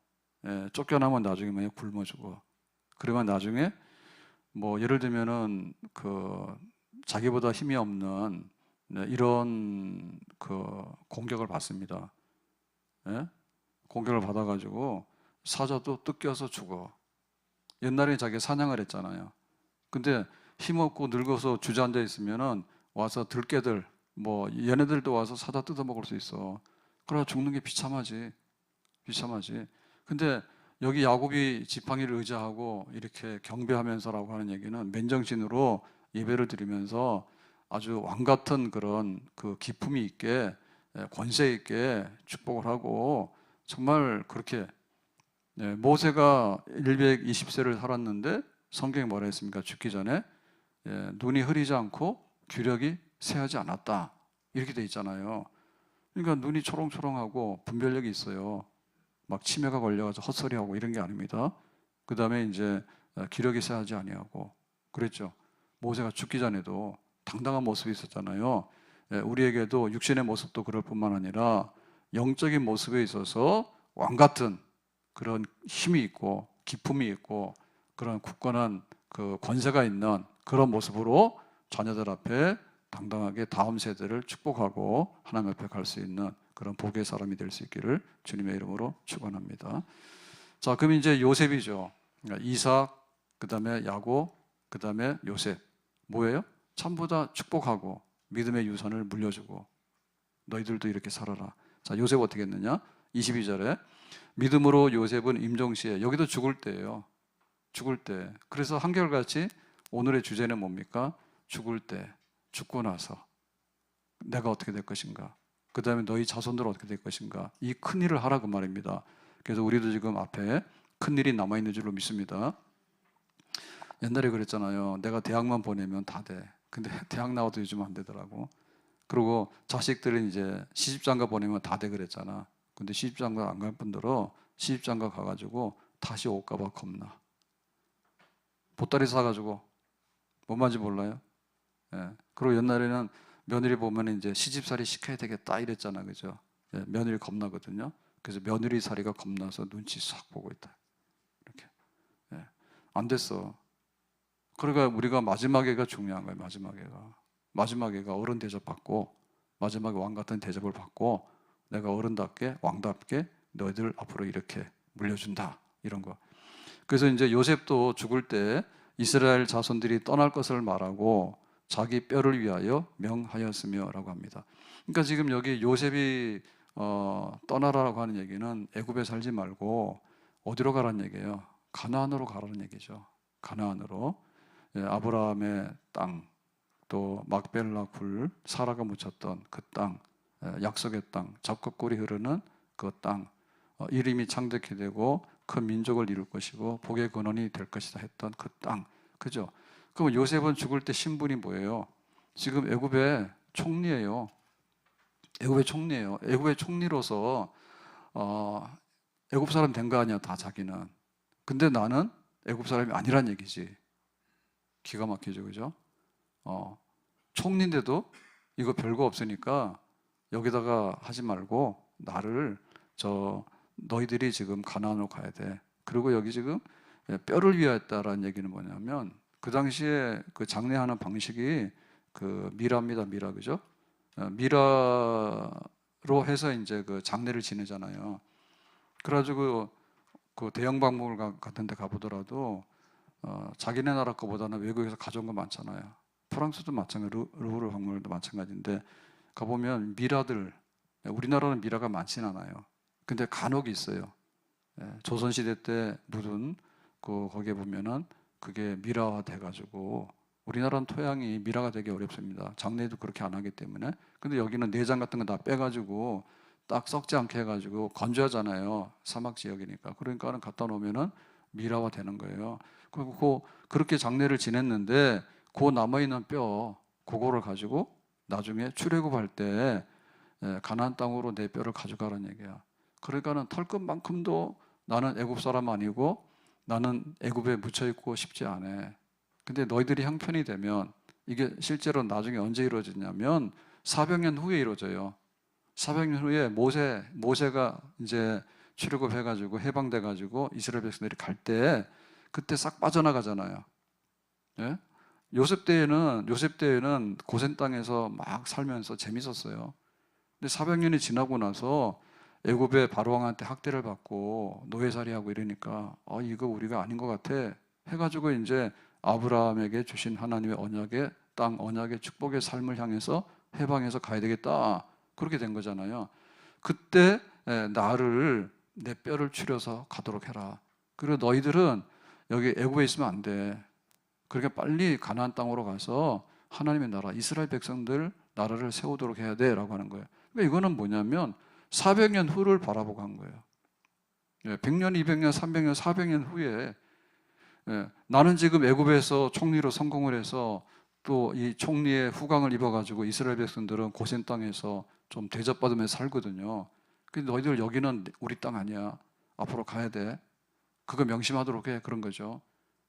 예, 쫓겨나면 나중에 뭐 굶어 죽어. 그러면 나중에 뭐 예를 들면은 그 자기보다 힘이 없는 이런 그 공격을 받습니다. 예? 공격을 받아가지고 사자도 뜯겨서 죽어. 옛날에 자기 사냥을 했잖아요. 근데 힘없고 늙어서 주저앉아 있으면은 와서 들깨들 뭐 얘네들도 와서 사자 뜯어 먹을 수 있어. 그러나 죽는 게 비참하지. 근데 여기 야곱이 지팡이를 의지하고 이렇게 경배하면서라고 하는 얘기는 맨정신으로 예배를 드리면서 아주 왕 같은 그런 그 기품이 있게 권세 있게 축복을 하고 정말 그렇게 모세가 120세를 살았는데 성경에 뭐라 했습니까? 죽기 전에 눈이 흐리지 않고 귀력이 새하지 않았다 이렇게 돼 있잖아요. 그러니까 눈이 초롱초롱하고 분별력이 있어요. 막 치매가 걸려가지고 헛소리하고 이런 게 아닙니다. 그 다음에 이제 기력이 새하지 아니하고 그랬죠. 모세가 죽기 전에도 당당한 모습이 있었잖아요. 우리에게도 육신의 모습도 그럴 뿐만 아니라 영적인 모습에 있어서 왕 같은 그런 힘이 있고 기품이 있고 그런 굳건한 그 권세가 있는 그런 모습으로 자녀들 앞에 당당하게 다음 세대를 축복하고 하나님 앞에 갈 수 있는 그런 복의 사람이 될 수 있기를 주님의 이름으로 축원합니다. 자, 그럼 이제 요셉이죠. 그러니까 이삭, 그 다음에 야곱, 그 다음에 요셉. 뭐예요? 전부 다 축복하고 믿음의 유산을 물려주고 너희들도 이렇게 살아라. 자, 요셉 어떻게 했느냐? 22절에 믿음으로 요셉은 임종시에 여기도 죽을 때예요. 죽을 때. 그래서 한결같이 오늘의 주제는 뭡니까? 죽을 때, 죽고 나서 내가 어떻게 될 것인가? 그 다음에 너희 자손들은 어떻게 될 것인가? 이 큰 일을 하라 그 말입니다. 그래서 우리도 지금 앞에 큰 일이 남아있는 줄로 믿습니다. 옛날에 그랬잖아요. 내가 대학만 보내면 다 돼. 근데 대학 나와도 요즘 안 되더라고. 그리고 자식들은 이제 시집장가 보내면 다 돼 그랬잖아. 근데 시집장가 안 갈 분들은 시집장가 가가지고 다시 올까봐 겁나. 보따리 사가지고 뭔 말인지 몰라요? 예. 그리고 옛날에는 며느리 보면 이제 시집살이 시켜야 되겠다 이랬잖아, 그죠? 예, 며느리 겁나거든요. 그래서 며느리 살이가 겁나서 눈치 싹 보고 있다. 이렇게. 예. 안 됐어. 그러니까 우리가 마지막에가 중요한 거예요. 마지막에가 어른 대접 받고 마지막에 왕 같은 대접을 받고 내가 어른답게 왕답게 너희들 앞으로 이렇게 물려준다 이런 거. 그래서 이제 요셉도 죽을 때 이스라엘 자손들이 떠날 것을 말하고 자기 뼈를 위하여 명하였으며 라고 합니다. 그러니까 지금 여기 요셉이 떠나라고 하는 얘기는 애굽에 살지 말고 어디로 가라는 얘기예요? 가나안으로 가라는 얘기죠. 가나안으로. 예, 아브라함의 땅, 또 막벨라 굴, 사라가 묻혔던 그 땅, 약속의 땅, 젖과 꿀이 흐르는 그 땅, 이름이 창대케 되고 큰 민족을 이룰 것이고 복의 근원이 될 것이다 했던 그 땅, 그죠? 그럼 요셉은 죽을 때 신분이 뭐예요? 지금 애굽의 총리예요. 애굽의 총리예요. 애굽의 총리로서 애굽 사람 된 거 아니야, 다 자기는. 근데 나는 애굽 사람이 아니란 얘기지. 기가 막히죠, 그죠? 총리인데도 이거 별거 없으니까 여기다가 하지 말고 나를 너희들이 지금 가나안으로 가야 돼. 그리고 여기 지금 뼈를 위하였다라는 얘기는 뭐냐면 그 당시에 그 장례하는 방식이 그 미라입니다, 미라, 그죠? 미라로 해서 이제 그 장례를 지내잖아요. 그래가지고 그 대형 박물관 같은 데 가보더라도 자기네 나라 거보다는 외국에서 가져온 거 많잖아요. 프랑스도 마찬가지, 루브르 박물관도 마찬가지인데 가보면 미라들, 우리나라는 미라가 많진 않아요. 근데 간혹 있어요. 조선시대 때 묻은 거기에 보면은 그게 미라화 돼가지고 우리나라는 토양이 미라가 되기 어렵습니다. 장례도 그렇게 안 하기 때문에. 근데 여기는 내장 같은 거 다 빼가지고 딱 썩지 않게 해가지고 건조하잖아요. 사막 지역이니까. 그러니까는 갖다 놓으면은 미라화 되는 거예요. 그리고 그렇게 장례를 지냈는데 그 남아있는 뼈 그거를 가지고 나중에 출애굽할 때 가나안 땅으로 내 뼈를 가져가라는 얘기야. 그러니까는 털끝만큼도 나는 애굽 사람 아니고 나는 애굽에 묻혀 있고 싶지 않아. 근데 너희들이 형편이 되면 이게 실제로 나중에 언제 이루어지냐면 400년 후에 이루어져요. 400년 후에 모세가 이제 출애굽해가지고 해방돼가지고 이스라엘 백성들이 갈 때 그때 싹 빠져나가잖아요. 예? 요셉 때에는 고센 땅에서 막 살면서 재밌었어요. 근데 400년이 지나고 나서 애굽의 바로왕한테 학대를 받고 노예살이하고 이러니까 이거 우리가 아닌 것 같아 해가지고 이제 아브라함에게 주신 하나님의 언약의 땅, 언약의 축복의 삶을 향해서 해방해서 가야 되겠다. 그렇게 된 거잖아요. 그때 나를 내 뼈를 추려서 가도록 해라. 그리고 너희들은 여기 애굽에 있으면 안 돼. 그러니까 빨리 가나안 땅으로 가서 하나님의 나라, 이스라엘 백성들 나라를 세우도록 해야 돼라고 하는 거예요. 그러니까 이거는 뭐냐면 400년 후를 바라보고 한 거예요. 100년, 200년, 300년, 400년 후에 나는 지금 애굽에서 총리로 성공을 해서 또 이 총리의 후광을 입어가지고 이스라엘 백성들은 고센 땅에서 좀 대접받으면서 살거든요. 근데 너희들 여기는 우리 땅 아니야. 앞으로 가야 돼. 그거 명심하도록 해. 그런 거죠.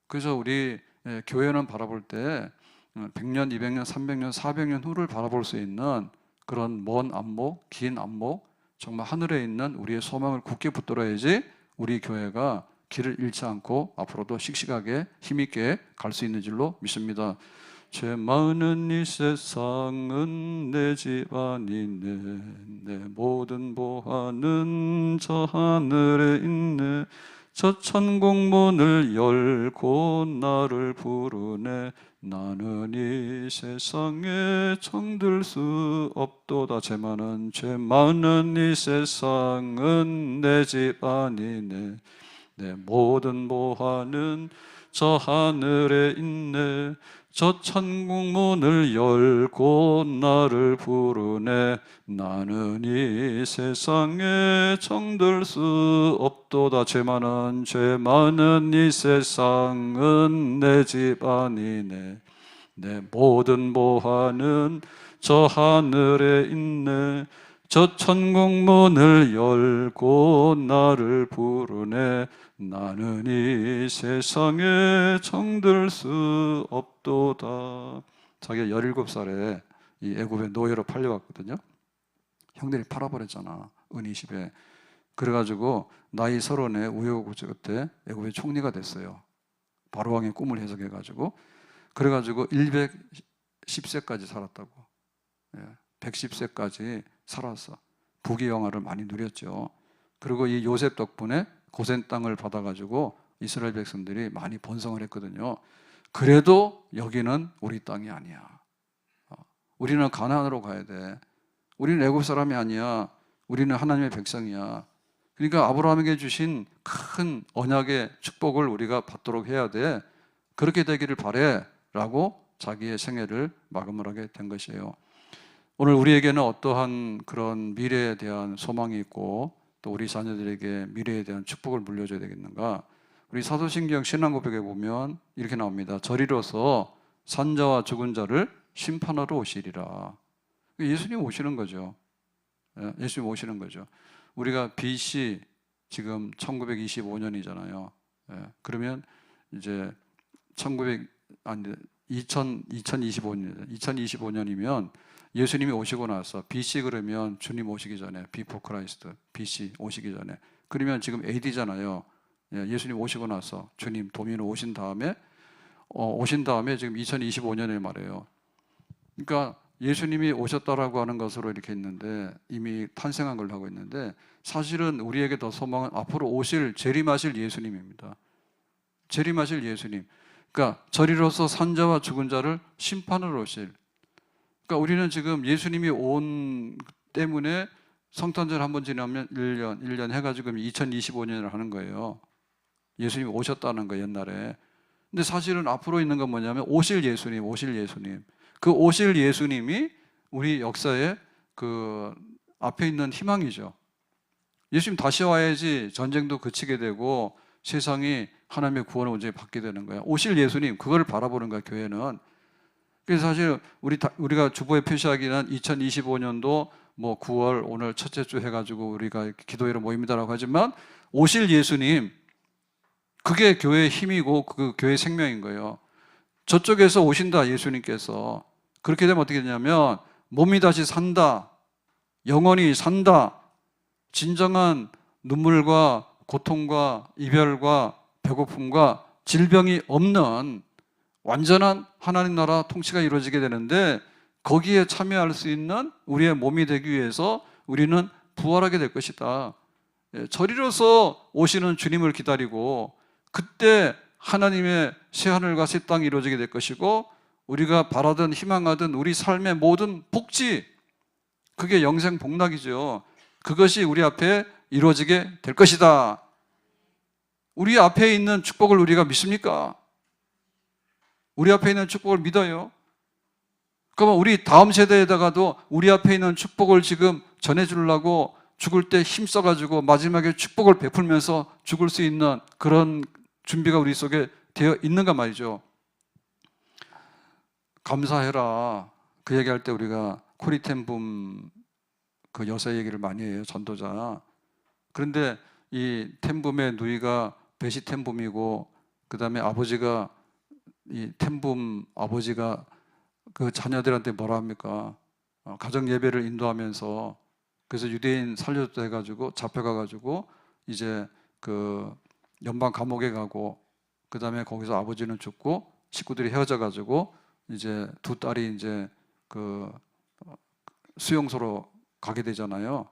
그래서 우리 교회는 바라볼 때 100년, 200년, 300년, 400년 후를 바라볼 수 있는 그런 먼 안목, 긴 안목, 정말 하늘에 있는 우리의 소망을 굳게 붙들어야지 우리 교회가 길을 잃지 않고 앞으로도 씩씩하게 힘있게 갈 수 있는 줄로 믿습니다. 죄 많은 이 세상은 내 집안이네, 내 모든 보화는 저 하늘에 있네, 저 천국 문을 열고 나를 부르네, 나는 이 세상에 정들 수 없도다. 죄 많은 이 세상은 내 집안이네, 내 모든 보화는 저 하늘에 있네, 저 천국 문을 열고 나를 부르네, 나는 이 세상에 정들 수 없도다. 죄 많은 이 세상은 내 집안이네, 내 모든 보화는 저 하늘에 있네, 저 천국 문을 열고 나를 부르네, 나는 이 세상에 정들 수 없도다. 자기가 17살에 이 애굽의 노예로 팔려갔거든요. 형들이 팔아버렸잖아, 은20에. 그래가지고 나이 30에 우여곡절 끝에 애굽의 총리가 됐어요. 바로왕의 꿈을 해석해가지고. 그래가지고 110세까지 살았다고. 110세까지 살았어. 부귀영화를 많이 누렸죠. 그리고 이 요셉 덕분에 고센 땅을 받아가지고 이스라엘 백성들이 많이 번성을 했거든요. 그래도 여기는 우리 땅이 아니야. 우리는 가나안으로 가야 돼. 우리는 애굽 사람이 아니야. 우리는 하나님의 백성이야. 그러니까 아브라함에게 주신 큰 언약의 축복을 우리가 받도록 해야 돼. 그렇게 되기를 바래 라고 자기의 생애를 마감을 하게 된 것이에요. 오늘 우리에게는 어떠한 그런 미래에 대한 소망이 있고 또 우리 자녀들에게 미래에 대한 축복을 물려줘야 되겠는가? 우리 사도신경 신앙고백에 보면 이렇게 나옵니다. 저리로서 산자와 죽은 자를 심판하러 오시리라. 예수님 오시는 거죠. 예수님 오시는 거죠. 우리가 BC 지금 1925년이잖아요. 그러면 이제 2025년, 2025년이면 예수님이 오시고 나서 BC 그러면 주님 오시기 전에 Before Christ, BC 오시기 전에 그러면 지금 AD잖아요. 예수님 오시고 나서 주님 도민으로 오신 다음에 지금 2025년을 말해요. 그러니까 예수님이 오셨다라고 하는 것으로 이렇게 있는데 이미 탄생한 걸 하고 있는데 사실은 우리에게 더 소망은 앞으로 오실 재림하실 예수님입니다. 재림하실 예수님. 그러니까 저리로서 산자와 죽은 자를 심판으로 오실. 그러니까 우리는 지금 예수님이 온 때문에 성탄절 한번 지나면 1년 해가지고 2025년을 하는 거예요. 예수님이 오셨다는 거 옛날에. 근데 사실은 앞으로 있는 건 뭐냐면 오실 예수님. 그 오실 예수님이 우리 역사의 그 앞에 있는 희망이죠. 예수님 다시 와야지 전쟁도 그치게 되고 세상이 하나님의 구원을 온전히 받게 되는 거야. 오실 예수님, 그걸 바라보는 거야, 교회는. 그래서 사실 우리가 주보에 표시하기는 2025년도 뭐 9월 오늘 첫째 주 해가지고 우리가 기도회로 모입니다라고 하지만 오실 예수님, 그게 교회의 힘이고 그 교회의 생명인 거예요. 저쪽에서 오신다, 예수님께서. 그렇게 되면 어떻게 되냐면 몸이 다시 산다, 영원히 산다, 진정한 눈물과 고통과 이별과 배고픔과 질병이 없는 완전한 하나님 나라 통치가 이루어지게 되는데 거기에 참여할 수 있는 우리의 몸이 되기 위해서 우리는 부활하게 될 것이다. 저리로서 오시는 주님을 기다리고 그때 하나님의 새하늘과 새 땅이 이루어지게 될 것이고 우리가 바라던 희망하던 우리 삶의 모든 복지, 그게 영생 복락이죠. 그것이 우리 앞에 이루어지게 될 것이다. 우리 앞에 있는 축복을 우리가 믿습니까? 우리 앞에 있는 축복을 믿어요. 그러면 우리 다음 세대에다가도 우리 앞에 있는 축복을 지금 전해주려고 죽을 때 힘써가지고 마지막에 축복을 베풀면서 죽을 수 있는 그런 준비가 우리 속에 되어 있는가 말이죠. 감사해라. 그 얘기할 때 우리가 코리텐붐 그 여사 얘기를 많이 해요. 전도자. 그런데 이 텐붐의 누이가 베시 텐붐이고 그 다음에 아버지가 이 텐붐 아버지가 그 자녀들한테 뭐라 합니까? 가정 예배를 인도하면서 그래서 유대인 살려줬다 해가지고 잡혀가가지고 이제 그 연방 감옥에 가고 그 다음에 거기서 아버지는 죽고 식구들이 헤어져가지고 이제 두 딸이 이제 그 수용소로 가게 되잖아요.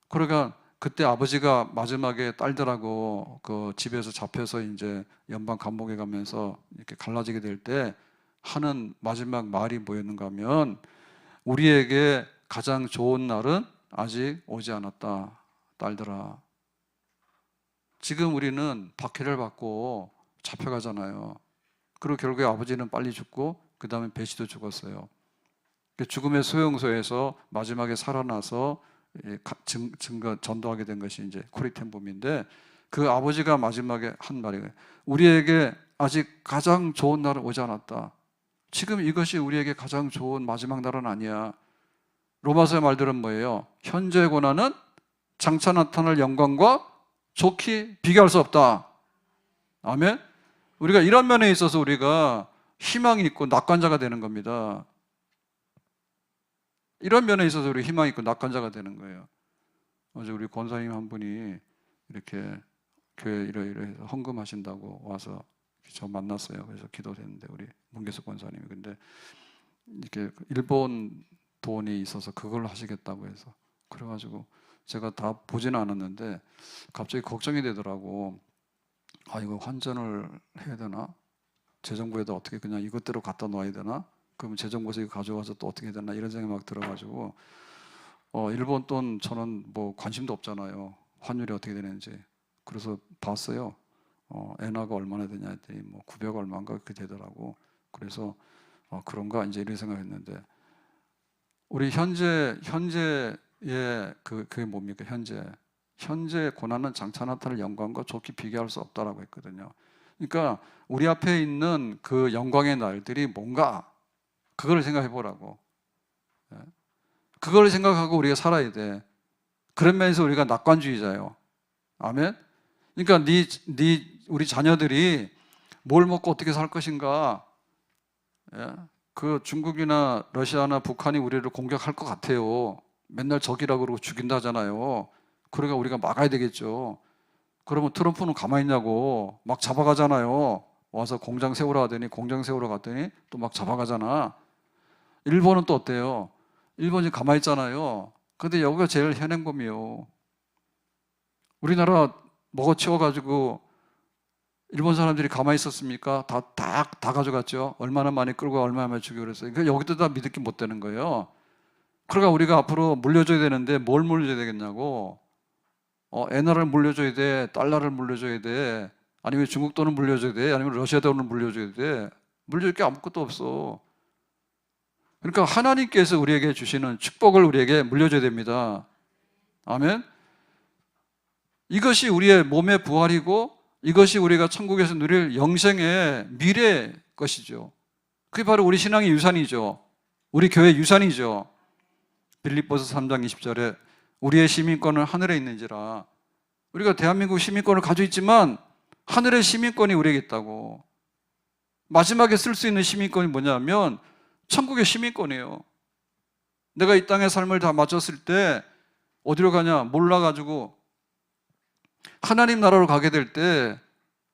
그러니까 그때 아버지가 마지막에 딸들하고 그 집에서 잡혀서 이제 연방 감옥에 가면서 이렇게 갈라지게 될 때 하는 마지막 말이 뭐였는가 하면 우리에게 가장 좋은 날은 아직 오지 않았다. 딸들아. 지금 우리는 박해를 받고 잡혀가잖아요. 그리고 결국에 아버지는 빨리 죽고 그 다음에 베시도 죽었어요. 죽음의 수용소에서 마지막에 살아나서 전도하게 된 것이 이제 코리텐붐인데 그 아버지가 마지막에 한 말이에요. 우리에게 아직 가장 좋은 날은 오지 않았다. 지금 이것이 우리에게 가장 좋은 마지막 날은 아니야. 로마서의 말들은 뭐예요? 현재의 고난은 장차 나타날 영광과 좋게 비교할 수 없다. 아멘? 우리가 이런 면에 있어서 우리가 희망이 있고 낙관자가 되는 겁니다. 이런 면에 있어서 우리 희망이 있고 낙관자가 되는 거예요. 어제 우리 권사님 한 분이 이렇게 교회 이러이러해서 헌금하신다고 와서 저 만났어요. 그래서 기도했는데 우리 문계석 권사님이 근데 이렇게 일본 돈이 있어서 그걸 하시겠다고 해서 그래가지고 제가 다 보지는 않았는데 갑자기 걱정이 되더라고. 아 이거 환전을 해야 되나? 재정부에다 어떻게 그냥 이것대로 갖다 놔야 되나? 그러면 재정부에서 이거 가져가서 또 어떻게 해야 되나? 이런 생각이 막 들어가지고 일본 돈 저는 뭐 관심도 없잖아요. 환율이 어떻게 되는지. 그래서 봤어요. 엔화가 얼마나 되냐 했더니 뭐 900 얼마인가 그렇게 되더라고. 그래서 그런가 이제 이런 생각했는데 우리 현재의 그게 뭡니까? 현재 고난은 장차 나타날 영광과 좋게 비교할 수 없다라고 했거든요. 그러니까 우리 앞에 있는 그 영광의 날들이 뭔가 그걸 생각해 보라고. 그걸 생각하고 우리가 살아야 돼. 그런 면에서 우리가 낙관주의자예요. 아멘. 그러니까 우리 자녀들이 뭘 먹고 어떻게 살 것인가. 그 중국이나 러시아나 북한이 우리를 공격할 것 같아요. 맨날 적이라고 그러고 죽인다 하잖아요. 그러니까 우리가 막아야 되겠죠. 그러면 트럼프는 가만히 있냐고 막 잡아가잖아요. 와서 공장 세우러 하더니 공장 세우러 갔더니 또 막 잡아가잖아. 일본은 또 어때요? 일본이 가만히 있잖아요. 근데 여기가 제일 현행범이에요. 우리나라 먹어치워가지고 일본 사람들이 가만히 있었습니까? 다 가져갔죠. 얼마나 많이 끌고 얼마나 많이 죽이고 그랬어요. 그러니까 여기도 다 믿을 게 못 되는 거예요. 그러니까 우리가 앞으로 물려줘야 되는데 뭘 물려줘야 되겠냐고. 엔화를 물려줘야 돼, 달러를 물려줘야 돼, 아니면 중국 돈을 물려줘야 돼, 아니면 러시아 돈을 물려줘야 돼. 물려줄 게 아무것도 없어. 그러니까 하나님께서 우리에게 주시는 축복을 우리에게 물려줘야 됩니다. 아멘. 이것이 우리의 몸의 부활이고 이것이 우리가 천국에서 누릴 영생의 미래의 것이죠. 그게 바로 우리 신앙의 유산이죠. 우리 교회의 유산이죠. 빌립보서 3장 20절에 우리의 시민권은 하늘에 있는지라. 우리가 대한민국 시민권을 가지고 있지만 하늘의 시민권이 우리에게 있다고. 마지막에 쓸 수 있는 시민권이 뭐냐면 천국의 시민권이에요. 내가 이 땅의 삶을 다 마쳤을 때 어디로 가냐 몰라가지고 하나님 나라로 가게 될 때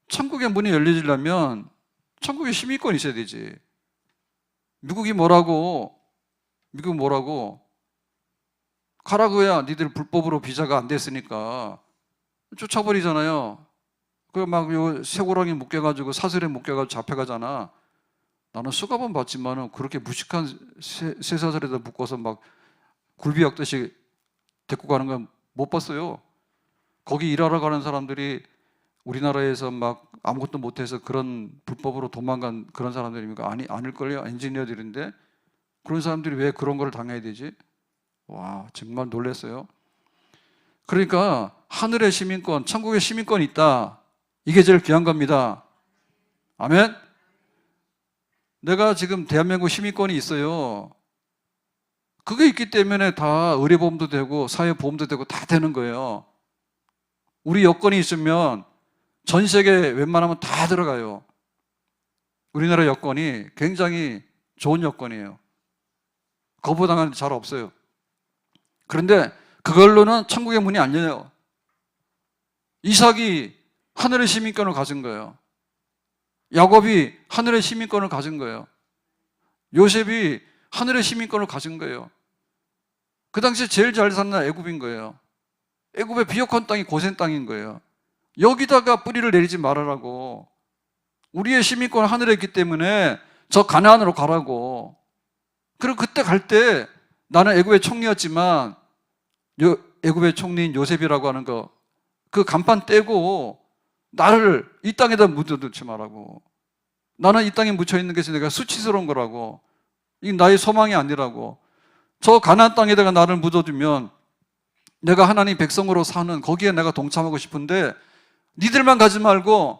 천국의 문이 열리려면 천국의 시민권이 있어야 되지. 미국 뭐라고 가라고 해야 니들 불법으로 비자가 안 됐으니까 쫓아버리잖아요. 그 막 쇠고랑이 묶여가지고 사슬에 묶여가지고 잡혀가잖아. 나는 수갑은 봤지만은 그렇게 무식한 쇠사슬에다 묶어서 막 굴비 엮듯이 데리고 가는 건 못 봤어요. 거기 일하러 가는 사람들이 우리나라에서 막 아무것도 못해서 그런 불법으로 도망간 그런 사람들입니까? 아닐걸요? 엔지니어들인데 그런 사람들이 왜 그런 걸 당해야 되지? 와, 정말 놀랐어요. 그러니까 하늘의 시민권, 천국의 시민권이 있다. 이게 제일 귀한 겁니다. 아멘? 내가 지금 대한민국 시민권이 있어요. 그게 있기 때문에 다 의료보험도 되고 사회보험도 되고 다 되는 거예요. 우리 여건이 있으면 전 세계 웬만하면 다 들어가요. 우리나라 여건이 굉장히 좋은 여건이에요. 거부당하는 데 잘 없어요. 그런데 그걸로는 천국의 문이 안 열려요. 이삭이 하늘의 시민권을 가진 거예요. 야곱이 하늘의 시민권을 가진 거예요. 요셉이 하늘의 시민권을 가진 거예요. 그 당시에 제일 잘 사는 나라 애굽인 거예요. 애굽의 비옥한 땅이 고센 땅인 거예요. 여기다가 뿌리를 내리지 말아라고. 우리의 시민권은 하늘에 있기 때문에 저 가나안으로 가라고. 그리고 그때 갈 때 나는 애굽의 총리였지만 애굽의 총리인 요셉이라고 하는 거 그 간판 떼고 나를 이 땅에다 묻어두지 말라고. 나는 이 땅에 묻혀있는 것이 내가 수치스러운 거라고. 이게 나의 소망이 아니라고. 저 가나안 땅에다가 나를 묻어두면 내가 하나님 백성으로 사는 거기에 내가 동참하고 싶은데 니들만 가지 말고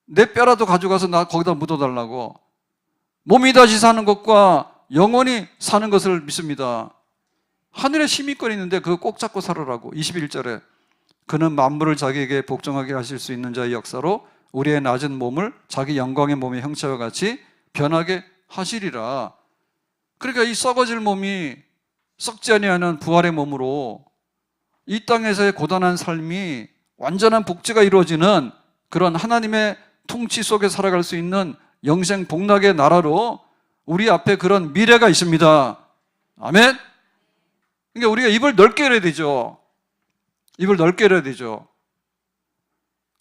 내 뼈라도 가져가서 나 거기다 묻어달라고. 몸이 다시 사는 것과 영원히 사는 것을 믿습니다. 하늘에 시민권이 있는데 그거 꼭 잡고 살아라고. 21절에 그는 만물을 자기에게 복종하게 하실 수 있는 자의 역사로 우리의 낮은 몸을 자기 영광의 몸의 형체와 같이 변하게 하시리라. 그러니까 이 썩어질 몸이 썩지 아니하는 부활의 몸으로 이 땅에서의 고단한 삶이 완전한 복지가 이루어지는 그런 하나님의 통치 속에 살아갈 수 있는 영생 복락의 나라로 우리 앞에 그런 미래가 있습니다. 아멘? 그러니까 우리가 입을 넓게 열어야 되죠. 입을 넓게 열어야 되죠.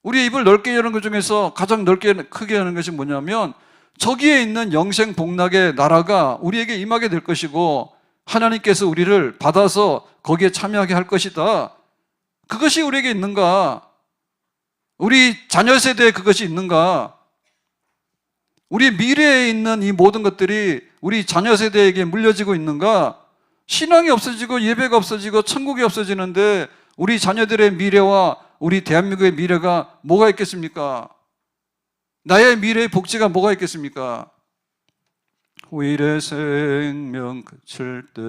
우리의 입을 넓게 여는 것 중에서 가장 크게 여는 것이 뭐냐면 저기에 있는 영생 복락의 나라가 우리에게 임하게 될 것이고 하나님께서 우리를 받아서 거기에 참여하게 할 것이다. 그것이 우리에게 있는가? 우리 자녀 세대에 그것이 있는가? 우리 미래에 있는 이 모든 것들이 우리 자녀 세대에게 물려지고 있는가? 신앙이 없어지고 예배가 없어지고 천국이 없어지는데 우리 자녀들의 미래와 우리 대한민국의 미래가 뭐가 있겠습니까? 나의 미래의 복지가 뭐가 있겠습니까? 후일의 생명 그칠 때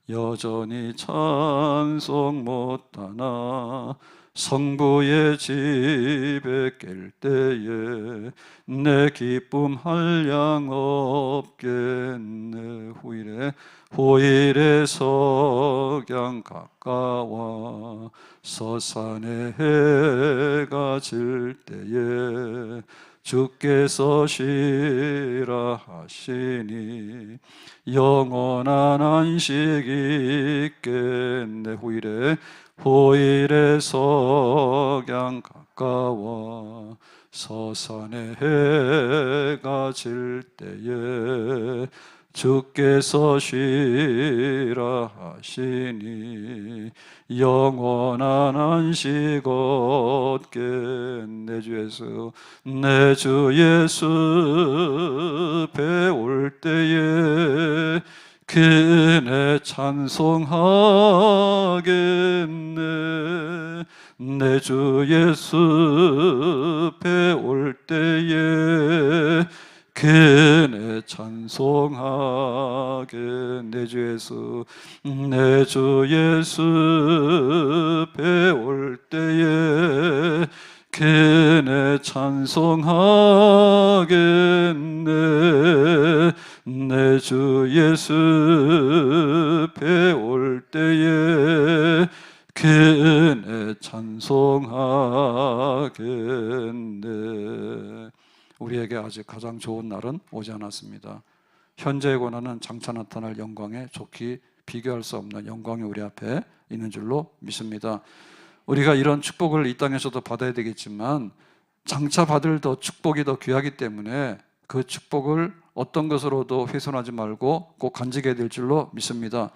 여전히 찬송 못하나 성부의 집에 깰 때에 내 기쁨 한량 없겠네. 후일의 석양 가까워 서산에 해가 질 때에 주께서 쉬라 하시니 영원한 안식 있겠네. 후일의 석양 가까워 서산에 해가 질 때에 주께서 쉬라 하시니 영원한 안식 얻겠네. 내 주 예수 배울 때에 그 은혜 찬송하겠네. 내 주 예수 배울 때에 그 은혜 찬송하겠네. 내 주 예수 배울 때에 그 은혜 찬송하겠네. 내 주 예수 배울 때에 그 은혜 찬송하겠네. 우리에게 아직 가장 좋은 날은 오지 않았습니다. 현재의 고난은 장차 나타날 영광에 좋게 비교할 수 없는 영광이 우리 앞에 있는 줄로 믿습니다. 우리가 이런 축복을 이 땅에서도 받아야 되겠지만 장차 받을 더 축복이 더 귀하기 때문에 그 축복을 어떤 것으로도 훼손하지 말고 꼭 간직해야 될 줄로 믿습니다.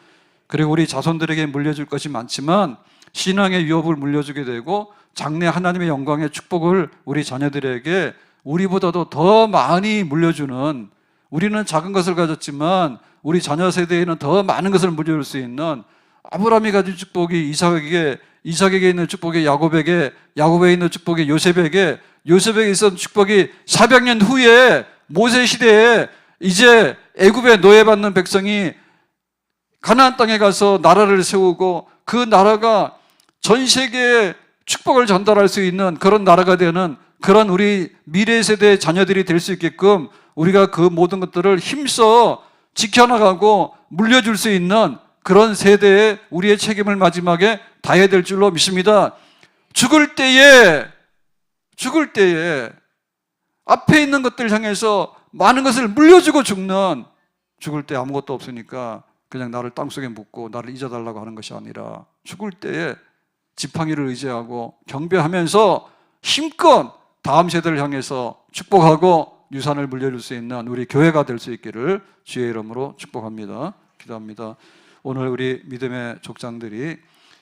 그리고 우리 자손들에게 물려줄 것이 많지만 신앙의 유업을 물려주게 되고 장래 하나님의 영광의 축복을 우리 자녀들에게 우리보다도 더 많이 물려주는, 우리는 작은 것을 가졌지만 우리 자녀 세대에는 더 많은 것을 물려줄 수 있는 아브라함이 가진 축복이 이삭에게 있는 축복이 야곱에게, 야곱에 있는 축복이 요셉에게 있었던 축복이 400년 후에 모세 시대에 이제 애굽에 노예받는 백성이 가나안 땅에 가서 나라를 세우고 그 나라가 전 세계에 축복을 전달할 수 있는 그런 나라가 되는 그런 우리 미래 세대의 자녀들이 될 수 있게끔 우리가 그 모든 것들을 힘써 지켜나가고 물려줄 수 있는 그런 세대에 우리의 책임을 마지막에 다해야 될 줄로 믿습니다. 죽을 때에 앞에 있는 것들 향해서 많은 것을 물려주고 죽을 때 아무것도 없으니까 그냥 나를 땅속에 묻고 나를 잊어달라고 하는 것이 아니라 죽을 때에 지팡이를 의지하고 경배하면서 힘껏 다음 세대를 향해서 축복하고 유산을 물려줄 수 있는 우리 교회가 될 수 있기를 주의 이름으로 축복합니다. 기도합니다. 오늘 우리 믿음의 족장들이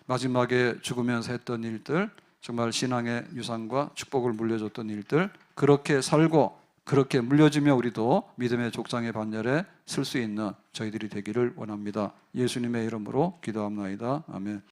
마지막에 죽으면서 했던 일들, 정말 신앙의 유산과 축복을 물려줬던 일들, 그렇게 살고 그렇게 물려주며 우리도 믿음의 족장의 반열에 설 수 있는 저희들이 되기를 원합니다. 예수님의 이름으로 기도합나이다. 아멘.